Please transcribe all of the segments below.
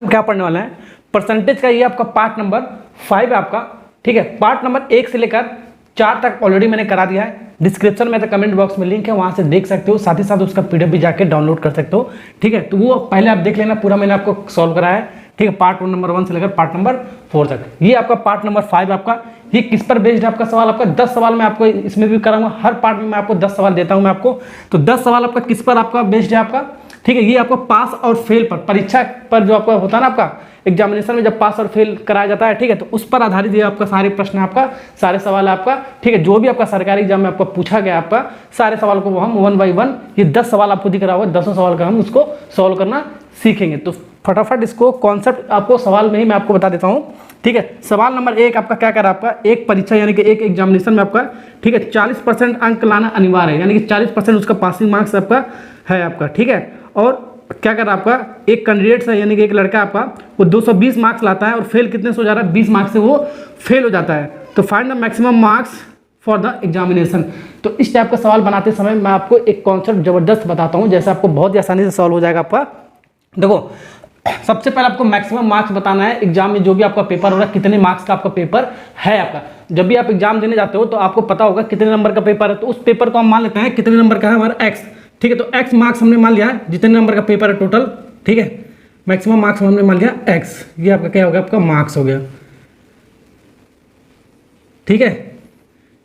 क्या पढ़ने वाला है परसेंटेज का। ये आपका पार्ट नंबर 5 है आपका, ठीक है। पार्ट नंबर 1 से लेकर 4 तक ऑलरेडी मैंने करा दिया है। डिस्क्रिप्शन में तो कमेंट बॉक्स में लिंक है, वहां से देख सकते हो। साथ ही साथ उसका पीडीएफ भी जाके डाउनलोड कर सकते हो, ठीक है। तो वो पहले आप देख लेना, पूरा मैंने आपको सॉल्व कराया है, ठीक है। पार्ट नंबर 1 से लेकर पार्ट नंबर 4 तक। ये आपका पार्ट नंबर 5 आपका, ये किस पर बेस्ड है आपका सवाल। आपका 10 सवाल मैं आपको इसमें भी कराऊंगा, हर पार्ट में मैं आपको 10 सवाल देता हूं मैं आपको। तो 10 सवाल आपका किस पर आपका बेस्ड है आपका, ठीक है। ये आपको पास और फेल पर, परीक्षा पर जो आपका होता है ना, आपका एग्जामिनेशन में जब पास और फेल कराया जाता है, ठीक है, तो उस पर आधारित ये आपका सारे प्रश्न आपका, सारे सवाल आपका, ठीक है। जो भी आपका सरकारी एग्जाम में आपको पूछा गया आपका सारे सवाल को हम 1 बाई 1, ये 10 सवाल आपको दिख रहा होगा, 10 सवाल का हम उसको सॉल्व करना सीखेंगे। तो फटाफट इसको कॉन्सेप्ट आपको सवाल में ही मैं आपको बता देता हूँ, ठीक है। सवाल नंबर 1 आपका क्या करा, आपका एक परीक्षा यानी कि एक एग्जामिनेशन में आपका, ठीक है, 40% अंक लाना अनिवार्य है, यानी कि 40% उसका पासिंग मार्क्स आपका है आपका, ठीक है। और क्या कर रहा है आपका, एक कैंडिडेट है यानी कि एक लड़का आपका, वो 220 मार्क्स लाता है और फेल कितने से हो जा रहा है, 20 मार्क्स से वो फेल हो जाता है। तो find the maximum marks for the examination. तो इस टाइप का सवाल बनाते समय मैं आपको एक कॉन्सेप्ट जबरदस्त बताता हूँ, जैसे आपको बहुत ही आसानी से सॉल्व हो जाएगा आपका। देखो, सबसे पहले आपको मैक्सिमम मार्क्स बताना है एग्जाम में, जो भी आपका पेपर हो रहा है, कितने मार्क्स का आपका पेपर है आपका। जब भी आप एग्जाम देने जाते हो तो आपको पता होगा कितने नंबर का पेपर है, तो उस पेपर को हम मान लेते हैं कितने नंबर का है हमारा एक्स, ठीक है। तो एक्स मार्क्स हमने मान लिया है, जितने नंबर का पेपर है टोटल, ठीक है। मैक्सिमम मार्क्स हमने मान लिया एक्स, ये आपका क्या हो गया, आपका मार्क्स हो गया, ठीक है।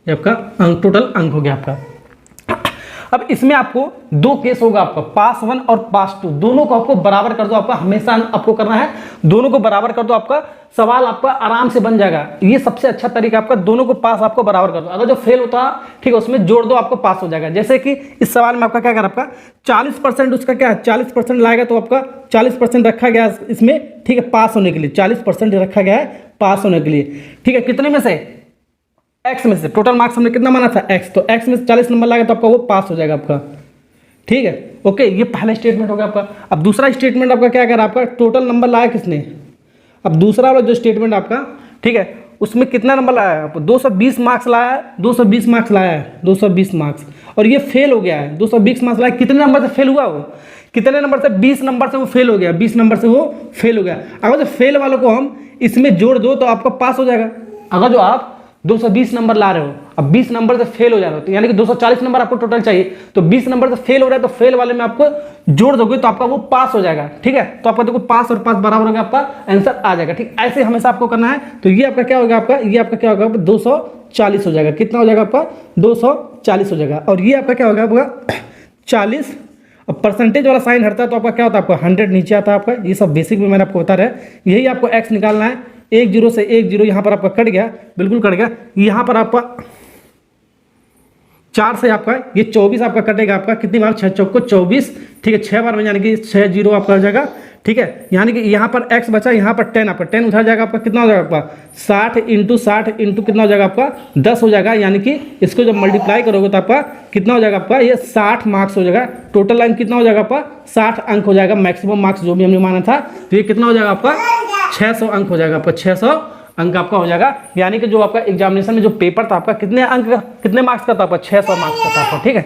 ये आपका अंक, टोटल अंक हो गया आपका। अब इसमें आपको 2 केस होगा आपका, पास 1 और पास 2, दोनों को आपको बराबर कर दो आपका, हमेशा आपको करना है, दोनों को बराबर कर दो, आपका सवाल आपका आराम से बन जाएगा। ये सबसे अच्छा तरीका आपका, दोनों को पास आपको बराबर कर दो, अगर जो फेल होता है, ठीक है, उसमें जोड़ दो, आपको पास हो जाएगा। जैसे कि इस सवाल में आपका क्या कर, आपका 40% उसका क्या है, 40% लाएगा तो आपका 40% रखा गया इसमें, ठीक है, पास होने के लिए 40% रखा गया है पास होने के लिए, ठीक है। कितने में से, एक्स में से, टोटल मार्क्स हमने कितना माना था एक्स, तो एक्स में से 40 नंबर लाएगा तो आपका वो पास हो जाएगा आपका, ठीक है। ओके, ये पहला स्टेटमेंट हो गया आपका। अब दूसरा स्टेटमेंट आपका क्या कर, आपका टोटल नंबर लाया किसने। अब दूसरा वाला जो स्टेटमेंट आपका, ठीक है, उसमें कितना नंबर लाया है, 220 मार्क्स लाया है, 220 मार्क्स लाया है, 220 मार्क्स, और ये फेल हो गया है, 220 मार्क्स लाया, कितने नंबर से फेल हुआ वो, कितने नंबर से, 20 नंबर से वो फेल हो गया, 20 नंबर से वो फेल हो गया। अगर जो फेल वालों को हम इसमें जोड़ दो तो आपका पास हो जाएगा। अगर जो आप 220 नंबर ला रहे हो, अब 20 नंबर से फेल हो जा रहे हो, तो यानी कि 240 नंबर आपको टोटल चाहिए, तो 20 नंबर से फेल हो रहा है, तो फेल वाले में आपको जोड़ दोगे तो आपका वो पास हो जाएगा, ठीक है। तो आपका देखो पास और पास बराबर हो गया, आपका आंसर आ जाएगा, ठीक। ऐसे हमेशा आपको करना है। तो ये आपका क्या होगा, आपका ये आपका क्या होगा, 240 हो जाएगा। कितना हो जाएगा आपका, 240 हो जाएगा। और ये आपका क्या होगा, आपका 40। अब परसेंटेज वाला साइन हटता है तो आपका क्या होता है, आपका 100 नीचे आता है आपका। ये सब बेसिक में मैंने आपको बता रहा है। यही आपको एक्स निकालना है, 1 0 से 1 0 यहाँ पर आपका कट गया, बिल्कुल कट गया। यहाँ पर आपका 4 से आपका ये 24 आपका कटेगा, आपका कितनी बार, 6 चौक को 24, ठीक है, 6 बार में, यानी कि 6 0 आपका हो जाएगा, ठीक है। यानी कि यहाँ पर x बचा, यहाँ पर 10 आपका 10 उधर जाएगा, आपका कितना हो जाएगा, आपका 60 × 60 × कितना हो जाएगा, आपका 10 हो जाएगा। यानी कि इसको जब मल्टीप्लाई करोगे तो आपका कितना हो जाएगा, आपका ये 60 मार्क्स हो जाएगा। टोटल अंक कितना हो जाएगा, आपका 60 अंक हो जाएगा। मैक्सिमम मार्क्स जो भी हमने माना था, तो ये कितना हो जाएगा, आपका 600 अंक हो जाएगा, आपका 600 अंक आपका हो जाएगा। यानी कि जो आपका एग्जामिनेशन में जो पेपर था आपका, कितने अंक का, कितने मार्क्स का था, आपका 600 मार्क्स का था आपका, ठीक है।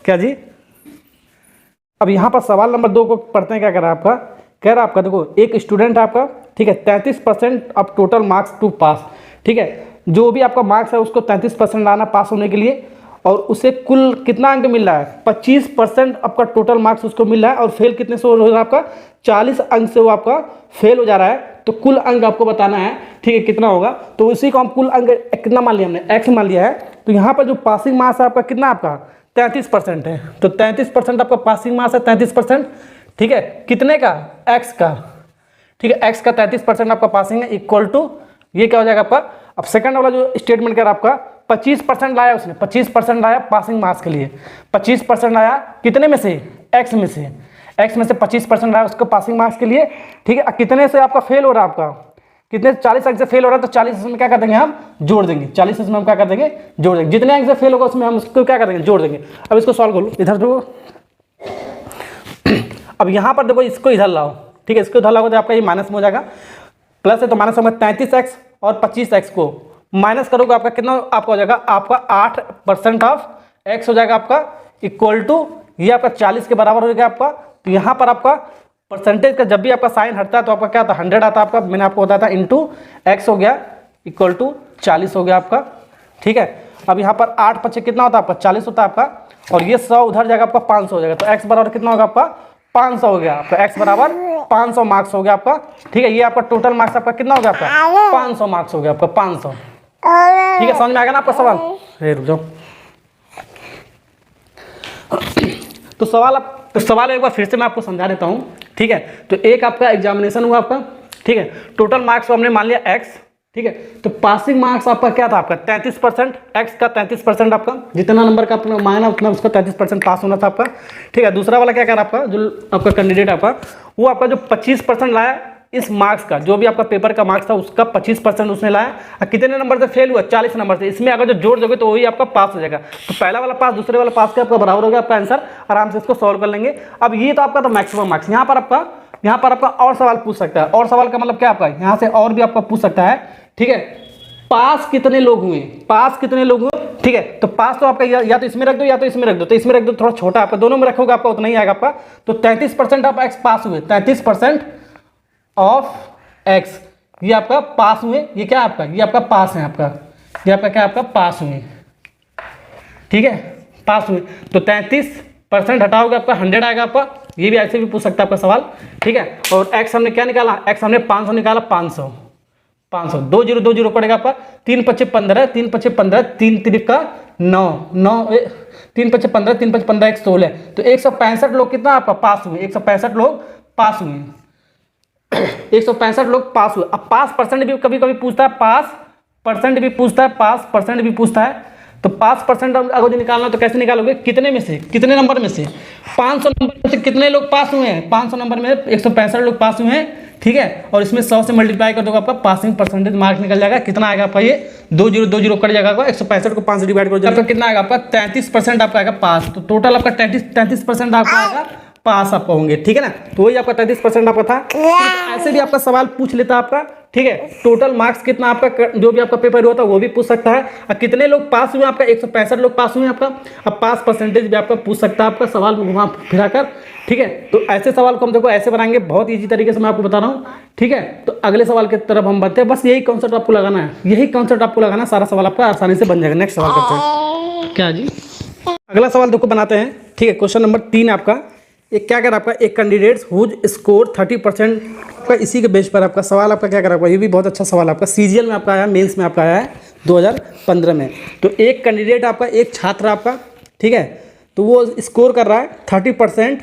क्या जी। अब यहाँ पर सवाल नंबर 2 को पढ़ते हैं। क्या कह रहा है आपका, कह रहा है आपका, देखो एक स्टूडेंट है आपका, ठीक है, 33% ऑफ टोटल मार्क्स टू पास, ठीक है। जो भी आपका मार्क्स है उसको 33% लाना पास होने के लिए, और उसे कुल कितना अंक मिल रहा है, 25% आपका टोटल मार्क्स उसको मिल रहा है, और फेल कितने से हो रहा है, आपका 40 अंक से वो आपका फेल हो जा रहा है। तो कुल अंक आपको बताना है, ठीक है, कितना होगा। तो उसी को हम कुल अंक कितना मान लिया हमने, एक्स मान लिया है। तो यहाँ पर जो पासिंग मार्क्स है आपका कितना, आपका 33% है। तो 33% आपका पासिंग मार्क्स है, 33%, ठीक है। कितने का, एक्स का, ठीक है, एक्स का 33% आपका पासिंग है, इक्वल टू ये क्या हो जाएगा आपका। अब सेकंड वाला जो स्टेटमेंट कर आपका 25% लाया उसने, 25% लाया पासिंग मार्क्स के लिए, 25% लाया कितने में से, एक्स में से, एक्स में से 25% लाया उसको पासिंग मार्क्स के लिए, ठीक है। कितने से आपका फेल हो रहा है, आपका कितने, 40 अंक से फेल हो रहा है, तो 40 में क्या कर देंगे हम, जोड़ देंगे, 40 में हम क्या कर देंगे, जोड़ देंगे। जितने अंक से फेल होगा उसमें हम उसको क्या कर देंगे, जोड़ देंगे। अब इसको सॉल्व कर लो, इधर देखो। अब यहाँ पर देखो, इसको इधर लाओ, ठीक है, इसको इधर लाओ तो आपका ये माइनस में हो जाएगा, प्लस है तो माइनस होगा। 33x और 25x को माइनस करोगे आपका कितना आपका हो जाएगा, आपका 8% ऑफ x हो जाएगा आपका, इक्वल टू ये आपका 40 के बराबर हो जाएगा आपका। तो यहाँ पर आपका परसेंटेज का जब भी आपका साइन हटता है तो आपका क्या आता है 100 आता है आपका, मैंने आपको बताया था इंटू एक्स हो गया इक्वल टू 40 हो गया आपका। ठीक है, अब यहाँ पर 8 पच्चे कितना होता है आपका 40 होता है आपका, और ये 100 उधर जाएगा आपका 500 हो जाएगा, तो एक्स बराबर कितना होगा आपका 500 हो गया आपका, एक्स बराबर 500 मार्क्स हो गया आपका। ठीक है, ये आपका टोटल मार्क्स आपका कितना हो गया आपका 500 मार्क्स हो गया आपका 500। ठीक है, समझ में आ गया ना आपका सवाल? रुक जाओ। तो सवाल एक बार फिर से मैं आपको समझा देता हूँ। ठीक है, तो एक आपका एग्जामिनेशन हुआ आपका। ठीक है, टोटल मार्क्स हमने मान लिया एक्स। ठीक है, तो पासिंग मार्क्स आपका क्या था आपका 33%, एक्स का 33% आपका, जितना नंबर का आपने मांगा उतना उसका 33% पास होना था आपका। ठीक है, दूसरा वाला क्या कह रहा आपका, जो आपका कैंडिडेट आपका वो आपका जो 25% लाया इस मार्क्स का, जो भी आपका पेपर का मार्क्स था उसका 25% उसने लाया, और कितने नंबर से फेल हुआ 40 नंबर से। इसमें अगर जो जोड़ दोगे तो वही आपका पास हो जाएगा। तो पहला वाला पास दूसरे वाला पास के आपका बराबर हो गया आपका आंसर। आराम से इसको सॉल्व कर लेंगे। अब ये तो आपका तो मैक्सिमम मार्क्स। यहाँ पर आपका और सवाल पूछ सकता है। और सवाल का मतलब क्या आपका यहाँ से और भी आपका पूछ सकता है। ठीक है, पास कितने लोग हुए, पास कितने लोग हुए। ठीक है, तो पास तो आपका या तो इसमें रख दो या तो इसमें रख दो, तो इसमें रख दो, थोड़ा छोटा आपका, दोनों में रखोगे आपका उतना ही आएगा आपका। तो 33% आप एक्स पास हुए, 33% ऑफ एक्स ये आपका पास हुए। ये क्या आपका, ये आपका पास है आपका, ये आपका क्या आपका पास हुए। ठीक है, पास हुए, तो 33% हटाओगे आपका 100 आएगा आपका। ये भी ऐसे भी पूछ सकता है आपका सवाल। ठीक है, और एक्स हमने क्या निकाला, एक्स हमने 500 निकाला, 500 2 0 2 0 पड़ेगा आपका। 3 5 15, 3 5 15, 3 3 का 9 9, 3 5 15, 3 5 15 1 16, तो 165 लोग कितना आपका पास हुए, 165 लोग पास हुए, 165 लोग पास हुए। अब पास परसेंट भी कभी कभी पूछता है, पास परसेंट भी पूछता है, पास परसेंट भी पूछता है। तो पास परसेंट अगर जो निकालना तो कैसे निकालोगे, कितने में से, कितने नंबर में से, 500 नंबर में से कितने लोग पास हुए हैं, 500 नंबर में 165 लोग पास हुए हैं। ठीक है, और इसमें 100 से मल्टीप्लाई कर दोगे आपका पासिंग परसेंटेज मार्क्स निकल जाएगा। कितना आएगा आपका, ये 2 0 2 0 कट जाएगा आपका, 165 को 5 से डिवाइड कर आपका कितना आएगा आपका 33% आपका आएगा पास। तो टोटल आपका 33% आपका आएगा पास आप होंगे। ठीक है ना, तो वही आपका 33% आपका था। ऐसे भी आपका सवाल पूछ लेता आपका। ठीक है, टोटल मार्क्स कितना आपका जो भी आपका पेपर हुआ था वो भी पूछ सकता है, और कितने लोग पास हुए आपका 165 लोग पास हुए आपका। अब पास परसेंटेज भी आपका पूछ सकता है आपका सवाल में घुमा फिराकर। ठीक है, तो ऐसे सवाल को हम देखो ऐसे बनाएंगे, बहुत ईजी तरीके से मैं आपको बता रहा हूँ। ठीक है, तो अगले सवाल की तरफ हम बढ़ते हैं। बस यही कॉन्सेप्ट आपको लगाना है, यही कॉन्सेप्ट आपको लगाना है, सारा सवाल आपका आसानी से बन जाएगा। नेक्स्ट सवाल करते हैं क्या जी, अगला सवाल देखो बनाते हैं। ठीक है, क्वेश्चन नंबर 3 आपका, एक क्या कर आपका, एक कैंडिडेट्स हुज स्कोर 30% का, इसी के बेस पर आपका सवाल आपका क्या कर आपका, ये भी बहुत अच्छा सवाल आपका सीजीएल में आपका आया, मेंस में आपका आया है 2015 में। तो एक कैंडिडेट आपका, एक छात्र आपका, ठीक है, तो वो स्कोर कर रहा है 30%।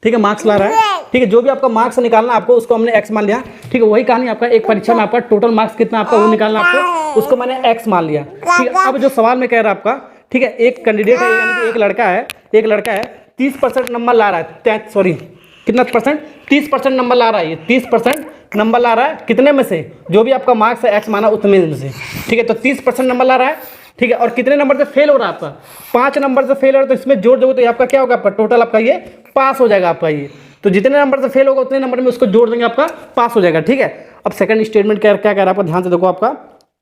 ठीक है, मार्क्स ला रहा है। ठीक है, जो भी आपका मार्क्स निकालना आपको, उसको हमने एक्स मान लिया। ठीक है, वही कहानी आपका एक परीक्षा में आपका टोटल मार्क्स कितना आपका वो निकालना आपको, उसको मैंने एक्स मान लिया। ठीक है, अब जो सवाल में कह रहा है आपका, ठीक है, एक कैंडिडेट है यानी कि एक लड़का है 30% नंबर ला रहा है, सॉरी कितना परसेंट, 30% नंबर ला रहा है, ये 30% नंबर ला रहा है कितने में से, जो भी आपका मार्क्स है एक्स माना उतने में से। ठीक है, तो 30% नंबर ला रहा है। ठीक है, और कितने नंबर से फेल हो रहा है आपका, 5 नंबर से फेल हो रहा है, तो इसमें जोड़ दोगे तो आपका क्या होगा, आपका टोटल आपका ये पास हो जाएगा आपका ये। तो जितने नंबर से फेल होगा उतने नंबर में उसको जोड़ देंगे, आपका पास हो जाएगा। ठीक है, अब सेकंड स्टेटमेंट क्या कह रहा है आपका, ध्यान से देखो आपका।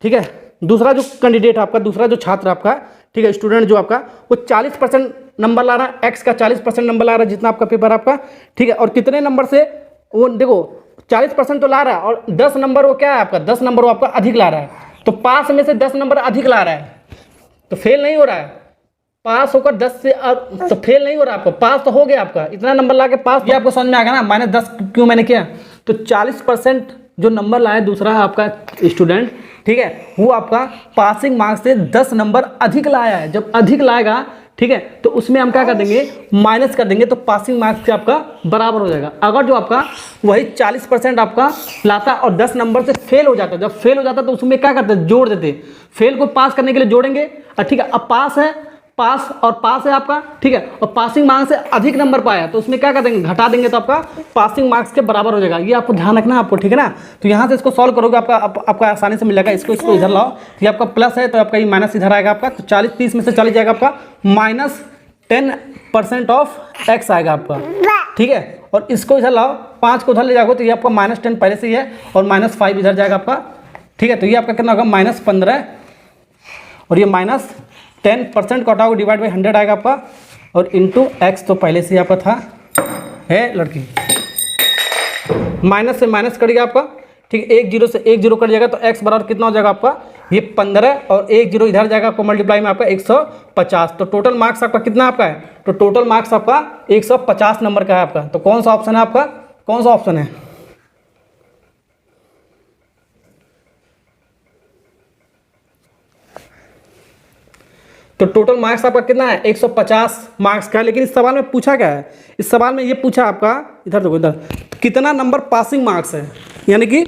ठीक है, दूसरा जो कैंडिडेट आपका, दूसरा जो छात्र आपका, ठीक है, स्टूडेंट जो आपका, वो 40% नंबर ला रहा है, एक्स का 40% नंबर ला रहा है जितना आपका पेपर आपका। ठीक है, और कितने नंबर से वो देखो 40% तो ला रहा है, और 10 नंबर वो क्या है आपका, 10 नंबर वो आपका अधिक ला रहा है। तो पास में से 10 नंबर अधिक ला रहा है, तो फेल नहीं हो रहा है। पास होकर 10 से तो फेल नहीं हो रहा आपका, पास तो हो गया आपका, इतना नंबर ला के पास। ये आपको समझ में आ गया ना, -10 क्यों मैंने किया। तो 40% जो नंबर लाए दूसरा आपका स्टूडेंट, ठीक है, वो आपका पासिंग मार्क्स से 10 नंबर अधिक लाया है। जब अधिक लाएगा, ठीक है, तो उसमें हम क्या कर देंगे, माइनस कर देंगे, तो पासिंग मार्क्स से आपका बराबर हो जाएगा। अगर जो आपका वही 40% आपका लाता और 10 नंबर से फेल हो जाता, जब फेल हो जाता तो उसमें क्या करते, जोड़ देते। फेल को पास करने के लिए जोड़ेंगे, और ठीक है, अब पास है, पास और पास है आपका, ठीक है, और पासिंग मार्क्स से अधिक नंबर पाया तो उसमें क्या कर देंगे, घटा देंगे, तो आपका पासिंग मार्क्स के बराबर हो जाएगा। ये आपको ध्यान रखना है आपको, ठीक है ना। तो यहाँ से इसको सॉल्व करोगे आपका आसानी से मिल जाएगा। इसको इधर लाओ, ये आपका प्लस है तो आपका ये माइनस इधर आएगा आपका। तो 40 30 में से 40 जाएगा आपका, -10% ऑफ एक्स आएगा आपका। ठीक है, और इसको इधर लाओ, 5 को उधर ले जाओगे तो ये आपका -10 पहले से ही है, और -5 इधर जाएगा आपका। ठीक है, तो ये आपका कितना होगा, -15, और ये -10% का हटाओगे, डिवाइड बाई 100 आएगा आपका, और इंटू एक्स तो पहले से ही आपका था, है लड़की। माइनस से माइनस कट गया आपका, ठीक है, 1 0 से 1 0 कट जाएगा, तो x बराबर कितना हो जाएगा आपका, ये 15 और 1 0 इधर जाएगा आपको मल्टीप्लाई में आपका 150। तो टोटल मार्क्स आपका कितना आपका है, तो टोटल मार्क्स आपका 150 नंबर का है आपका। तो कौन सा ऑप्शन है आपका, कौन सा ऑप्शन है, तो टोटल मार्क्स आपका कितना है 150 मार्क्स का। लेकिन इस सवाल में पूछा क्या है, इस सवाल में ये पूछा आपका, इधर देखो इधर, कितना नंबर पासिंग मार्क्स है, यानी कि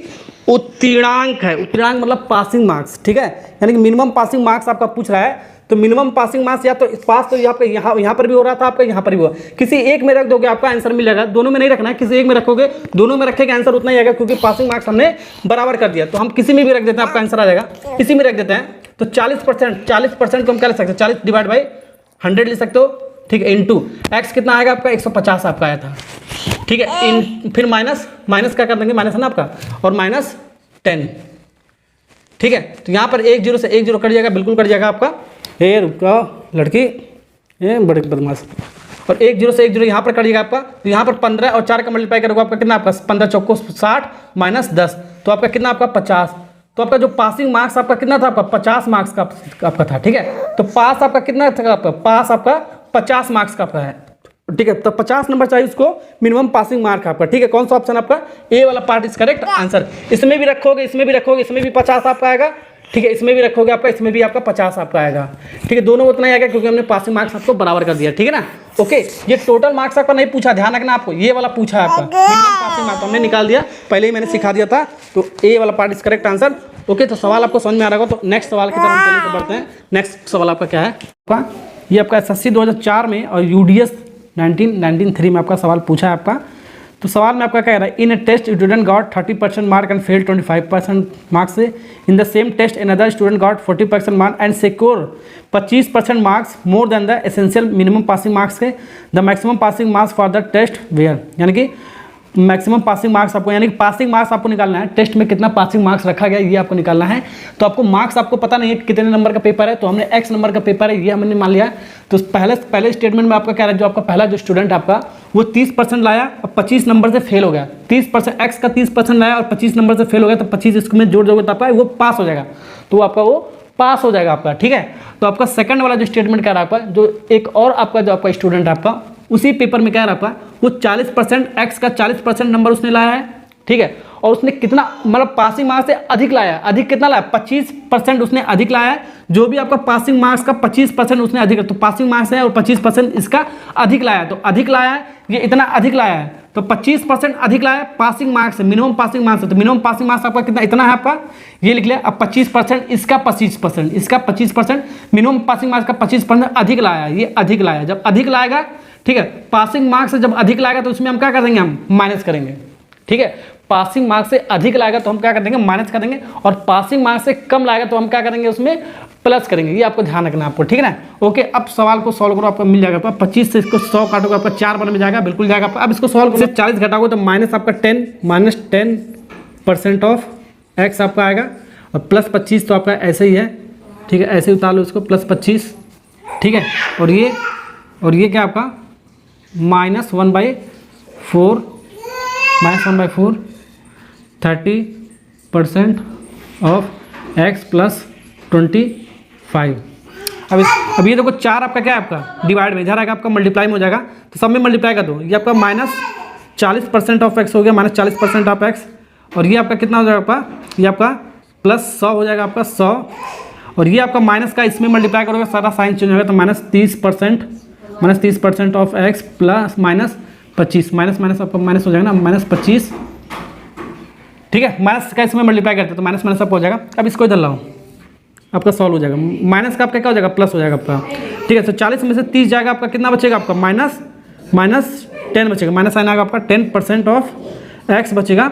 उत्तीर्णांक है, उत्तीर्णांक मतलब पासिंग मार्क्स, ठीक है, यानी कि मिनिमम पासिंग मार्क्स आपका पूछ रहा है। तो मिनिमम पासिंग मार्क्स या तो पास तो आपका यहाँ पर भी हो रहा था, आपका यहाँ पर भी हुआ, किसी एक में रख दोगे आपका आंसर मिल जाएगा, दोनों में नहीं रखना है, किसी एक में रखोगे, दोनों में रखेगा आंसर उतना ही आएगा, क्योंकि पासिंग मार्क्स हमने बराबर कर दिया। तो हम किसी में भी रख देते हैं, आपका आंसर आ जाएगा, इसी में रख देते हैं। तो 40% को हम क्या लिख सकते हैं, 40 डिवाइड बाई 100 लिख सकते हो, ठीक है, इंटू एक्स कितना आएगा आपका 150 आपका आया था, ठीक है, इन फिर माइनस क्या कर देंगे, माइनस है ना आपका, और -10, ठीक है। तो यहाँ पर 1 0 से 1 0 कट जाएगा, बिल्कुल कट जाएगा आपका, ये रुका लड़की, ये बड़े बदमाश, और 1 0 से 1 0 यहाँ पर कट जाएगा आपका। तो यहाँ पर 15 और 4 का मल्टीप्लाई करोगे आपका कितना, आपका 15 चौको 60 -10, तो आपका कितना आपका 50। तो आपका जो पासिंग मार्क्स आपका कितना था, आपका 50 मार्क्स का आपका था, ठीक है। तो पास आपका कितना था, आपका पास आपका 50 मार्क्स का आपका है, ठीक है। तो 50 नंबर चाहिए उसको मिनिमम पासिंग मार्क आपका, ठीक है। कौन सा ऑप्शन आपका, ए वाला पार्ट इज करेक्ट आंसर। इसमें भी रखोगे, इसमें भी रखोगे, इसमें भी 50 आपका आएगा, ठीक है, इसमें भी रखोगे आपका, इसमें भी आपका 50 आपका आएगा, ठीक है, दोनों उतना ही आएगा, क्योंकि हमने पासिंग मार्क्स आपको बराबर कर दिया, ठीक है ना। ओके, ये टोटल मार्क्स आपका नहीं पूछा, ध्यान रखना आपको, ये वाला पूछा है आपका मिनिमम पासिंग मार्क्स, हमने निकाल दिया, पहले ही मैंने सिखा दिया था। तो ए वाला part is correct answer. Okay, तो सवाल आपको समझ में आ रहा होगा। तो नेक्स्ट सवाल की तरफ हम चलते से बढ़ते हैं। नेक्स्ट सवाल आपका क्या है, ये आपका SSC 2004 में और UDS 1993 में आपका सवाल पूछा है आपका। तो सवाल में आपका क्या कह रहा है, in a test student got 30% mark and fail 25% marks से, in the same test another student got 40% mark and secure 25% marks more than the essential minimum passing marks के, the maximum passing marks for the test where, यानी कि maximum passing marks आपको, यानी कि passing marks आपको निकालना है, test में कितना पासिंग मार्क्स रखा गया ये आपको निकालना है। तो आपको मार्क्स आपको पता नहीं है कितने नंबर का पेपर है, तो हमने x नंबर का पेपर है ये हमने मान लिया। तो पहले स्टेटमेंट में आपका क्या रहा है, जो आपका पहला जो स्टूडेंट आपका वो 30% लाया और 25 नंबर से फेल हो गया, 30% x का 30% लाया और 25 नंबर से फेल हो गया, तो 25 इसमें जोड़ दोगे तो आपका वो पास हो जाएगा, तो आपका वो पास हो जाएगा आपका, ठीक है। तो आपका सेकंड वाला जो स्टेटमेंट कह रहा है आपका, जो एक और आपका जो आपका स्टूडेंट आपका उसी पेपर में कह रहा है आपका वो 40% x का 40% नंबर उसने लाया है, ठीक है, और उसने कितना मतलब पासिंग मार्क्स से अधिक लाया, अधिक कितना लाया, 25% उसने अधिक लाया है। जो भी आपका पासिंग मार्क्स का 25% उसने अधिक, तो पासिंग मार्क्स है और 25% इसका अधिक लाया है, तो अधिक लाया है, ये इतना अधिक लाया है, तो 25% अधिक लाया है पासिंग मार्क्स से, मिनिमम पासिंग मार्क्स है। तो मिनिमम पासिंग मार्क्स आपका कितना, इतना है आपका, ये लिख लिया। अब 25% इसका 25%, इसका 25%, मिनिमम पासिंग मार्क्स का 25% अधिक लाया है, ये अधिक लाया है। जब अधिक लाएगा, ठीक है, पासिंग मार्क्स से जब अधिक लाएगा तो उसमें हम क्या कर देंगे, हम माइनस करेंगे, ठीक है। पासिंग मार्क्स से अधिक लाएगा तो हम क्या कर देंगे, माइनस कर देंगे, और पासिंग मार्क्स से कम लाएगा तो हम क्या करेंगे, उसमें प्लस करेंगे। ये आपको ध्यान रखना आपको, ठीक है ना। ओके, अब सवाल को सॉल्व करो, आपको मिल जाएगा आपका 25 से इसको 100 काटोगे आपका 4 बार में जाएगा, बिल्कुल जाएगा आपका। अब इसको सॉल्व करो, 40 घटाओगे तो माइनस आपका 10% ऑफ x आपका आएगा, और प्लस 25 तो आपका ऐसे ही है, ठीक है, ऐसे उतार लो इसको, प्लस 25, ठीक है, और ये क्या आपका -1/4 30% ऑफ x प्लस 25। अब ये देखो 4 आपका क्या है, आपका डिवाइड में, इधर आएगा आपका मल्टीप्लाई में हो जाएगा, तो सब में मल्टीप्लाई कर दो। ये आपका -40% ऑफ x हो गया, -40% ऑफ x, और ये आपका कितना हो जाएगा आपका, ये आपका प्लस 100 हो जाएगा आपका 100, और ये आपका माइनस का इसमें मल्टीप्लाई करोगे सारा साइन चेंज होगा, तो -30% ऑफ x प्लस -25, माइनस आपका माइनस हो जाएगा ना, -25, ठीक है, माइनस का इसमें मल्टीप्लाई करते हैं तो माइनस आप हो जाएगा। अब इसको इधर लाओ, आपका सॉल्व हो जाएगा, माइनस का आपका क्या हो जाएगा, प्लस हो जाएगा आपका, ठीक है। तो 40 में से 30 जाएगा, आपका कितना बचेगा, आपका -10 बचेगा, माइनस साइन आएगा आपका, 10% ऑफ x बचेगा,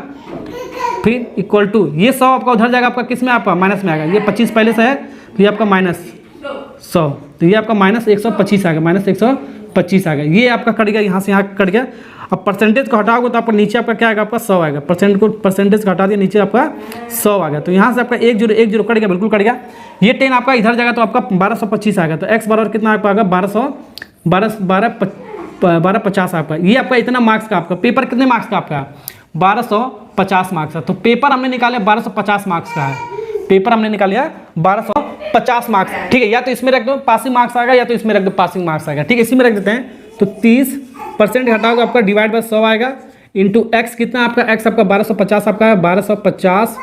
फिर इक्वल टू ये 100 आपका उधर जाएगा, आपका किस में, आपका माइनस में आएगा, ये 25 पहले से है, तो ये आपका -100, तो ये आपका -125 आ गया, -125 आ गया, ये आपका कट गया, यहाँ से यहाँ कट गया। अब परसेंटेज को हटाओगे तो आपका नीचे आपका क्या आएगा, आपका 100 आएगा, परसेंटेज को हटा दिया, नीचे आपका 100 आ गया, तो यहाँ से आपका 1 0 कट गया, बिल्कुल कट गया। ये 10 आपका इधर जाएगा तो आपका 1225 आएगा, तो x बराबर कितना आपका आएगा, 1250 आपका। ये आपका इतना मार्क्स का, आपका पेपर कितने मार्क्स का आपका, 1250 मार्क्स है। तो पेपर हमने निकाले 1250 मार्क्स का है, पेपर हमने निकाल लिया 1250 मार्क्स, ठीक है। या तो इसमें रख दो पासिंग मार्क्स आएगा, या तो इसमें रख दो पासिंग मार्क्स आएगा, ठीक है। इसी में रख देते हैं। तो 30% घटाओगे आपका डिवाइड बाय 100 आएगा, इंटू एक्स कितना आपका, एक्स आपका 1250 आपका है, 1250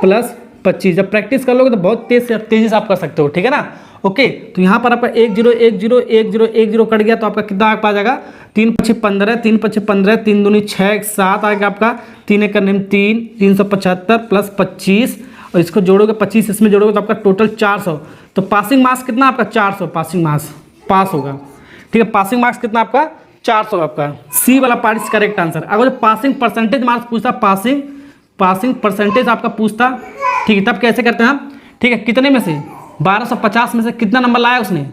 प्लस 25। जब प्रैक्टिस कर लोगे तो बहुत तेजी से आप कर सकते हो, ठीक है ना। ओके, तो यहाँ पर आपका 1 0 1 0 1 0 1 0 कट गया, तो आपका कितना आ जाएगा 3 5 15 3 5 15 3 दूनी 6 7 आएगा आपका, 3 1 3 375 प्लस 25, और इसको जोड़ोगे 25 इसमें जोड़ोगे तो आपका टोटल 400। तो पासिंग मार्क्स कितना आपका 400, पासिंग मार्क्स पास होगा, ठीक है। पासिंग मार्क्स कितना आपका 400 आपका, सी वाला पार्ट इज करेक्ट आंसर। अगर पासिंग परसेंटेज मार्क्स पूछता, पासिंग परसेंटेज आपका पूछता, ठीक है, तब कैसे करते हैं हम, ठीक है। कितने में से 1250 में से कितना नंबर लाया उसने,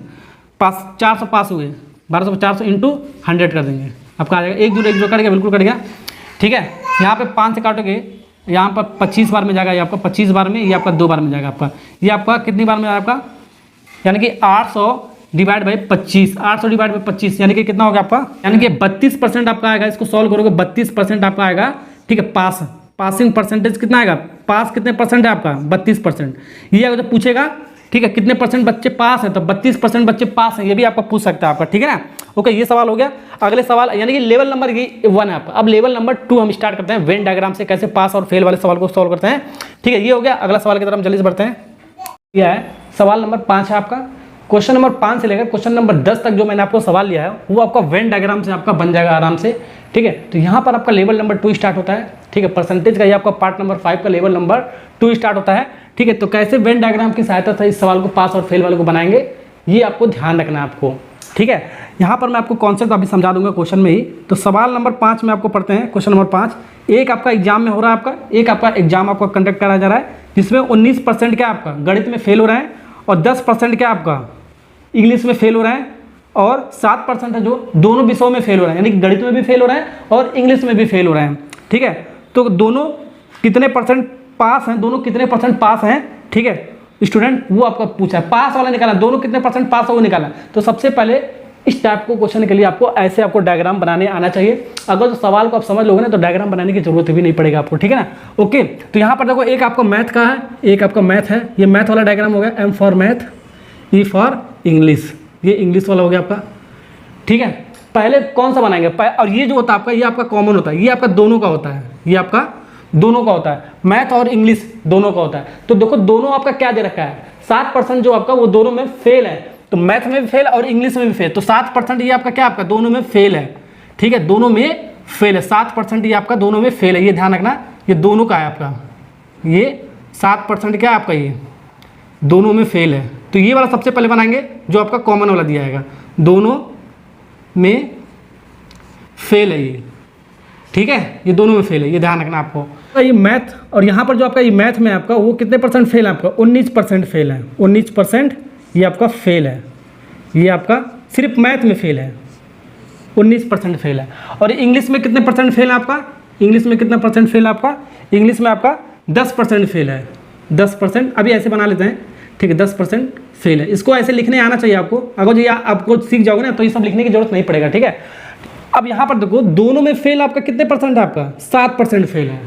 पास 400 पास हुए, 1250 इंटू 100 कर देंगे, आपका आ जाएगा 1 0 1 0 कट गया, बिल्कुल कट गया, ठीक है। यहाँ पे 5 से काटोगे, यहाँ पर 25 बार में जाएगा, ये आपका 25 बार में, ये आपका 2 बार में जाएगा आपका, ये आपका कितनी बार में जाएगा आपका, यानी कि 800 डिवाइड बाई 25, 800 डिवाइड बाई 25 यानी कि कितना होगा आपका, यानी कि 32% आपका आएगा। इसको सॉल्व करोगे 32% आपका आएगा, ठीक है। पासिंग परसेंटेज कितना आएगा, पास कितने परसेंट है आपका 32%। ये अगर पूछेगा, ठीक है, कितने परसेंट बच्चे पास हैं, तो 32% बच्चे पास हैं, ये भी आपका पूछ सकता है आपका, ठीक है ना। ओके, ये सवाल हो गया। अगले सवाल यानी कि लेवल नंबर ये 1 है आपका। अब लेवल नंबर 2 हम स्टार्ट करते हैं, वेन डायग्राम से कैसे पास और फेल वाले सवाल को सॉल्व करते हैं, ठीक है। ये हो गया। अगला सवाल की तरफ हम जल्दी से बढ़ते हैं। यह है सवाल नंबर 5 है आपका। क्वेश्चन नंबर 5 से लेकर क्वेश्चन नंबर 10 तक जो मैंने आपको सवाल लिया है वो आपका वेन डायग्राम से आपका बन जाएगा आराम से, ठीक है। तो यहाँ पर आपका लेवल नंबर 2 स्टार्ट होता है, ठीक है। परसेंटेज का ये आपका पार्ट नंबर 5 का लेवल नंबर 2 स्टार्ट होता है, ठीक है। तो कैसे वेन डायग्राम की सहायता से इस सवाल को पास और फेल वाले को बनाएंगे, ये आपको ध्यान रखना है आपको, ठीक है। यहाँ पर मैं आपको कॉन्सेप्ट अभी समझा दूंगा क्वेश्चन में ही। तो सवाल नंबर 5 में आपको पढ़ते हैं। क्वेश्चन नंबर 5, एक आपका एग्जाम में हो रहा है, आपका एग्जाम आपका कंडक्ट करा जा रहा है, जिसमें 19% क्या आपका गणित में फेल हो रहे हैं, और 10% क्या आपका इंग्लिश में फेल हो रहे हैं, और 7% है जो दोनों विषयों में फेल हो रहे हैं, यानी कि गणित में भी फेल हो रहे हैं और इंग्लिश में भी फेल हो रहे हैं, ठीक है। तो दोनों कितने परसेंट पास हैं, दोनों कितने परसेंट पास हैं, ठीक है स्टूडेंट, वो आपका पूछा है। पास वाला निकाला, दोनों कितने परसेंट पास हो वो निकाला। तो सबसे पहले इस टाइप को क्वेश्चन के लिए आपको ऐसे आपको डायग्राम बनाने आना चाहिए। अगर तो सवाल को आप समझ लोगे ना तो डायग्राम बनाने की जरूरत भी नहीं पड़ेगा आपको, ठीक है ना। ओके, तो यहाँ पर देखो एक आपका मैथ का है, एक आपका मैथ है। ये मैथ वाला डायग्राम हो गया, M for math, E for English, ये इंग्लिश वाला हो गया आपका, ठीक है। पहले कौन सा बनाएंगे, और ये जो होता है आपका, ये आपका कॉमन होता है, ये आपका दोनों का होता है, ये आपका दोनों का होता है, मैथ और इंग्लिश दोनों का होता है। तो देखो दोनों आपका क्या दे रखा है, 7% जो आपका वो दोनों में फेल है, तो मैथ में भी फेल और इंग्लिश में भी फेल। तो 7% ये आपका क्या आपका दोनों में फेल है, ठीक है, दोनों में फेल है। 7% ये आपका दोनों में फेल है, ये ध्यान रखना, ये दोनों का है आपका, ये 7% क्या आपका ये दोनों में फेल है। तो ये वाला सबसे पहले बनाएंगे जो आपका कॉमन वाला दिया जाएगा, दोनों में फेल है ये, ठीक है, ये दोनों में फेल है, ये ध्यान रखना आपको। तो ये मैथ, और यहाँ पर जो आपका ये मैथ में आपका वो कितने परसेंट फेल है आपका, 19% फेल है, 19% ये आपका फेल है, ये आपका सिर्फ मैथ में फेल है, 19% फेल है। और इंग्लिश में कितने परसेंट फेल है आपका, इंग्लिश में कितना परसेंट फेल है आपका, इंग्लिश में आपका 10% फेल है, 10%। अभी ऐसे बना लेते हैं, ठीक है, 10% फेल है। इसको ऐसे लिखने आना चाहिए आपको, अगर ये आपको सीख जाओगे ना तो ये सब लिखने की जरूरत नहीं पड़ेगा, ठीक है। अब यहाँ पर देखो दोनों में फेल आपका कितने परसेंट है आपका, 7% फेल है,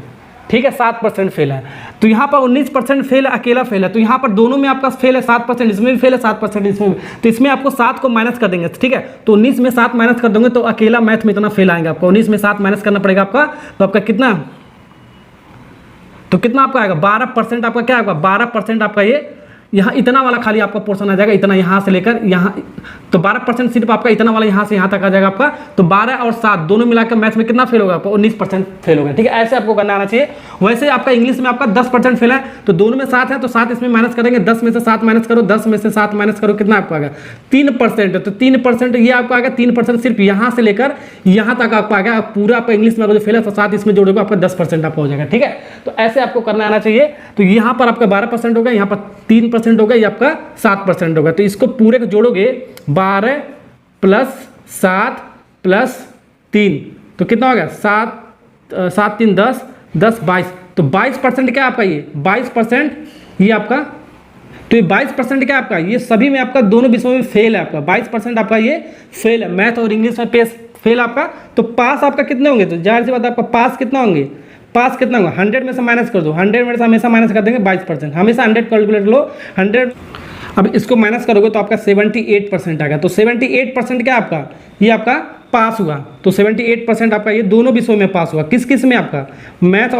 ठीक है, 7% फेल है। तो यहाँ पर 19% फेल अकेला फेल है, तो यहाँ पर दोनों में आपका फेल है 7%, इसमें भी फेल है 7%, इसमें भी। तो इसमें आपको 7 को माइनस कर देंगे, ठीक है। तो 19 में 7 माइनस कर दोगे तो अकेला मैथ में इतना फेल आएगा आपका, 19 में 7 माइनस करना पड़ेगा आपका, तो आपका कितना, तो कितना आपका आएगा 12% आपका क्या आएगा, 12% आपका ये यहाँ इतना वाला खाली आपका पोर्शन आ जाएगा, इतना यहाँ से लेकर यहाँ, तो 12% सिर्फ आपका इतना वाला यहाँ से यहाँ तक आ जाएगा आपका। तो 12 और 7 दोनों मिलाकर मैथ में कितना फेल होगा आपका, 19% फेल होगा, ठीक है। ऐसे आपको करना आना चाहिए। वैसे आपका इंग्लिश में आपका 10% फेल है, तो दोनों में 7 है तो 7 इसमें माइनस करेंगे, 10 में से 7 माइनस करो, 10 में से 7 माइनस करो, कितना आपको आएगा 3%। तो 3% ये आपको आएगा, 3% सिर्फ यहाँ से लेकर यहाँ तक आपको आएगा। पूरा आपका इंग्लिश में अगर जो फेल है तो 7 इसमें जोड़ोगे आपका 10% आपका हो जाएगा, ठीक है। तो ऐसे आपको करना आना चाहिए। तो यहाँ पर आपका 12% होगा, यहाँ पर 3% होगा, ये आपका 7% होगा। तो इसको पूरे को जोड़ोगे 12 प्लस 7 प्लस 3, तो कितना होगा 7 3 10 10 22। तो 22% क्या आपका ये 22% ये आपका, तो ये 22% क्या आपका, ये सभी में आपका दोनों विषयों में फेल है आपका, 22% आपका ये फेल है, मैथ और इंग्लिश में फेल आपका। तो पास आपका कितने होंगे, तो जाहिर सी बात आपका पास कितना होंगे, पास कितना होगा, 100 में से माइनस कर दो, 100 में से हमेशा माइनस कर देंगे 22%, हमेशा 100 कैलकुलेट लो 100। अब इसको माइनस करोगे तो आपका 78% आ गया। तो 78% क्या आपका, ये आपका पास हुआ। तो 78% आपका ये दोनों विषयों में पास हुआ। किस किस में आपका, मैथ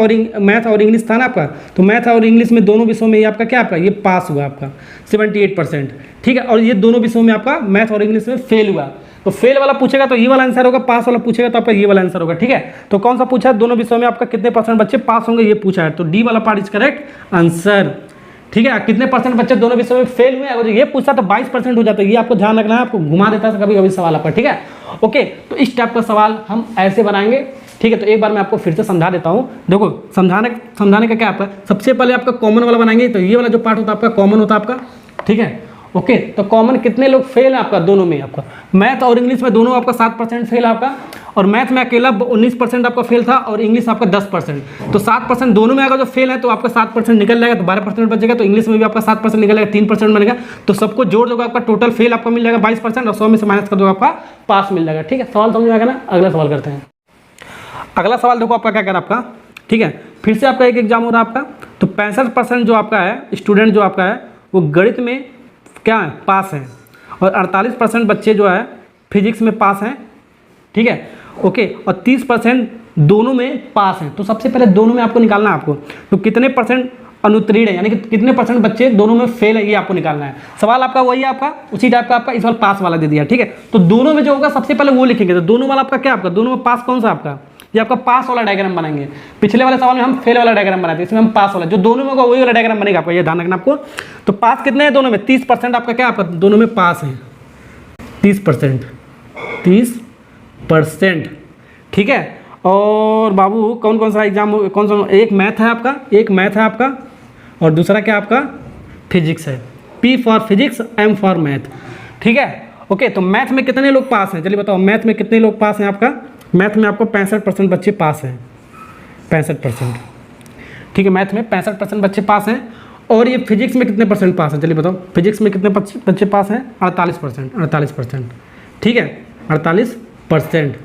और इंग्लिश था ना आपका, तो मैथ और इंग्लिश में दोनों विषयों में ये आपका क्या, आपका ये पास हुआ आपका 78%। ठीक है, और ये दोनों विषयों में आपका मैथ और इंग्लिश में फेल हुआ। तो फेल वाला पूछेगा तो ये वाला आंसर होगा, पास वाला पूछेगा तो आपका ये वाला आंसर होगा। ठीक है, तो कौन सा पूछा है, दोनों विषयों में आपका कितने % बच्चे पास होंगे ये पूछा है, तो डी वाला पार्ट इज करेक्ट आंसर। ठीक है, कितने % बच्चे दोनों विषयों में फेल हुए, अगर ये पूछता तो 22% हो जाता है। ये आपको ध्यान रखना है, आपको घुमा देता है कभी कभी सवाल आपका। ठीक है, ओके, तो इस टाइप का सवाल हम ऐसे बनाएंगे। ठीक है, तो एक बार मैं आपको फिर से समझा देता हूँ। देखो समझाने का क्या आपका, सबसे पहले आपका कॉमन वाला बनाएंगे। तो ये वाला जो पार्ट होता है आपका कॉमन होता है आपका। ठीक है, ओके, तो कॉमन कितने लोग फेल है आपका, दोनों में आपका मैथ और इंग्लिश में दोनों आपका 7% फेल है आपका, और मैथ में अकेला 19% आपका फेल था, और इंग्लिश आपका 10%। तो 7% दोनों में अगर जो फेल है तो आपका 7% निकल जाएगा, तो 12% बचेगा। तो इंग्लिश में भी आपका 7% निकल जाएगा, 3% बनेगा। तो सबको जोड़ दोगे आपका टोटल फेल आपका मिल जाएगा 22%, और 100 में से माइनस कर दोगे आपका पास मिल जाएगा। ठीक है, सवाल समझ में आएगा ना। अगला सवाल करते हैं। अगला सवाल देखो आपका क्या कह रहा है आपका। ठीक है, फिर से आपका एक एग्जाम हो रहा है आपका। तो 65% जो आपका है स्टूडेंट जो आपका है वो गणित में क्या है, पास है, और 48% बच्चे जो है फिजिक्स में पास हैं। ठीक है, ओके, और 30% दोनों में पास हैं। तो सबसे पहले दोनों में आपको निकालना है आपको, तो कितने % अनुत्तीर्ण है, यानी कि कितने % बच्चे दोनों में फेल है, ये आपको निकालना है। सवाल आपका वही है, आपका उसी टाइप का आपका इस बार पास वाला दे दिया। ठीक है, तो दोनों में जो होगा सबसे पहले वो लिखेंगे। तो दोनों वाला आपका क्या, आपका दोनों में पास कौन सा आपका, ये आपका पास वाला डायग्राम बनाएंगे। पिछले वाले सवाल में हम फेल वाला डायग्राम बनाते हैं, इसमें हम पास वाला, जो दोनों में होगा वही वाला डायग्राम बनेगा आपका, ये ध्यान रखना आपको। तो पास कितने हैं दोनों में, 30% आपका क्या, आपका दोनों में पास है 30%। ठीक है, और बाबू कौन कौन सा एग्जाम, कौन सा, एक मैथ है आपका, और दूसरा क्या आपका फिजिक्स है। P for physics, M for math. ठीक है, ओके, तो मैथ में कितने लोग पास हैं, चलिए बताओ मैथ में कितने लोग पास हैं आपका। मैथ में आपको 65% बच्चे पास हैं, 65%। ठीक है, मैथ में 65% बच्चे पास हैं। और ये फिजिक्स में कितने % पास हैं, चलिए बताओ फिजिक्स में कितने बच्चे पास हैं, 48%। ठीक है, 48%।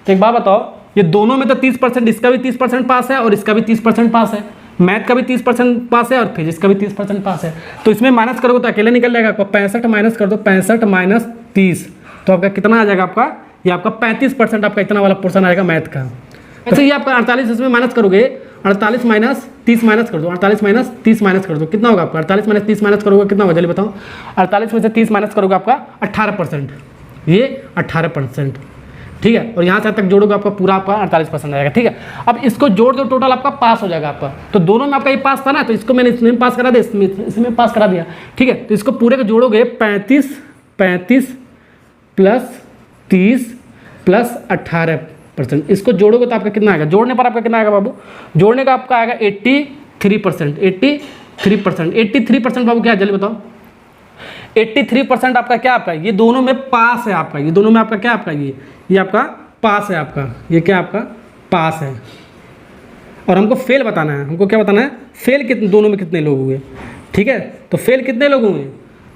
तो एक बात बताओ, ये दोनों में तो 30%, इसका भी 30% पास है और इसका भी 30% पास है, मैथ का भी 30% पास है और फिजिक्स का भी 30% पास है। तो इसमें माइनस करोगे तो अकेले निकल जाएगा आपका, 65 माइनस कर दो, 65 माइनस 30, तो आपका कितना आ जाएगा आपका, ये आपका 35% आपका इतना वाला पोर्शन आएगा मैथ का। ऐसे ये आपका 48 इसमें माइनस करोगे, 48 माइनस 30 माइनस कर दो, 48 माइनस 30 माइनस कर दो, कितना होगा आपका, 48 माइनस 30 माइनस करोगे कितना होगा, चलिए बताओ। 48 में से 30 माइनस करोगे आपका 18%, ये 18%। ठीक है, और यहाँ से तक जोड़ोगे आपका पूरा आपका 48% आएगा। ठीक है, अब इसको जोड़ दो, टोटल आपका पास हो जाएगा आपका। तो दोनों में आपका ये पास था ना, तो इसको मैंने इसमें पास करा दिया, इसमें पास करा दिया। ठीक है, तो इसको पूरे को जोड़ोगे, 35 प्लस 30 प्लस 18%, इसको जोड़ोगे तो आपका कितना आएगा, जोड़ने पर आपका कितना आएगा बाबू, जोड़ने का आपका आएगा 83%। 83% बाबू क्या है, जल्दी बताओ। 83% आपका क्या, आपका ये दोनों में पास है आपका, ये दोनों में आपका क्या, आपका ये आपका पास है आपका, ये क्या आपका पास है। और हमको फेल बताना है, हमको क्या बताना है, फेल कितने, दोनों में कितने लोग हुए। ठीक है, तो फेल कितने लोग हुए,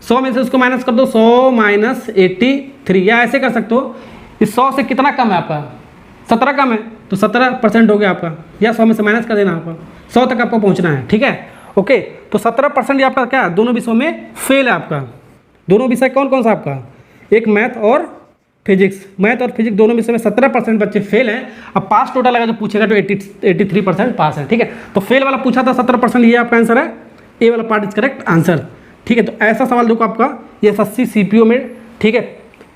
100 में से उसको माइनस कर दो, 100 माइनस 83, या ऐसे कर सकते हो, इस 100 से कितना कम है आपका, 17 कम है, तो 17% हो गया आपका, या 100 में से माइनस कर देना आपका, 100 तक आपको पहुंचना है। ठीक है, ओके, तो 17% ये आपका क्या, दोनों विषयों में फेल है आपका। दोनों विषय कौन कौन सा आपका, एक मैथ और फिजिक्स, दोनों विषय में 17% बच्चे फेल हैं। अब पास टोटल अगर जो पूछेगा तो 83% पास है। ठीक है, तो फेल वाला पूछा था 17%, ये आपका आंसर है, ए वाला पार्ट इज करेक्ट आंसर। ठीक है, तो ऐसा सवाल देखो आपका ये SSC CPO में, ठीक है,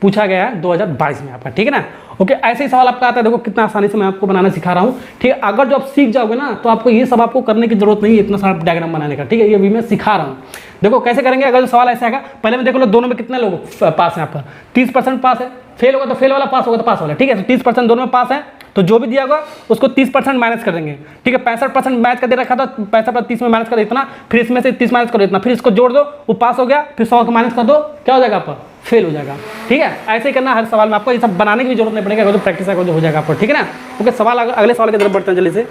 पूछा गया है 2022 में आपका। ठीक है ना, ओके, ऐसे ही सवाल आपका आता है, देखो कितना आसानी से मैं आपको बनाना सिखा रहा हूँ। ठीक है, अगर जो आप सीख जाओगे ना तो आपको ये सब आपको करने की जरूरत नहीं है, इतना सारा डायग्राम बनाने का। ठीक है, ये भी मैं सिखा रहा हूँ। देखो कैसे करेंगे, अगर जो सवाल ऐसा आएगा, पहले में देख लो दोनों में कितने लोग पास हैं आपका, 30% पास है, फेल होगा तो फेल वाला, पास होगा तो पास वाला। ठीक है, तो 30% दोनों में पास है, तो जो भी दिया होगा उसको 30% माइनस कर देंगे। ठीक है, 65% मैथ का दे रखा था, 65 30 में माइनस कर इतना, फिर इसमें से 30 माइनस करो इतना, फिर इसको जोड़ दो, वो पास हो गया, फिर 100 को माइनस कर दो, क्या हो जाएगा आपका, फेल हो जाएगा। ठीक है, ऐसे ही करना हर सवाल में, आपको ये सब बनाने की भी जरूरत नहीं पड़ेगा, अगर जो प्रैक्टिस है जो हो जाएगा आपको। ठीक है ना, ओके, सवाल अगले सवाल की तरफ बढ़ते हैं जल्दी से।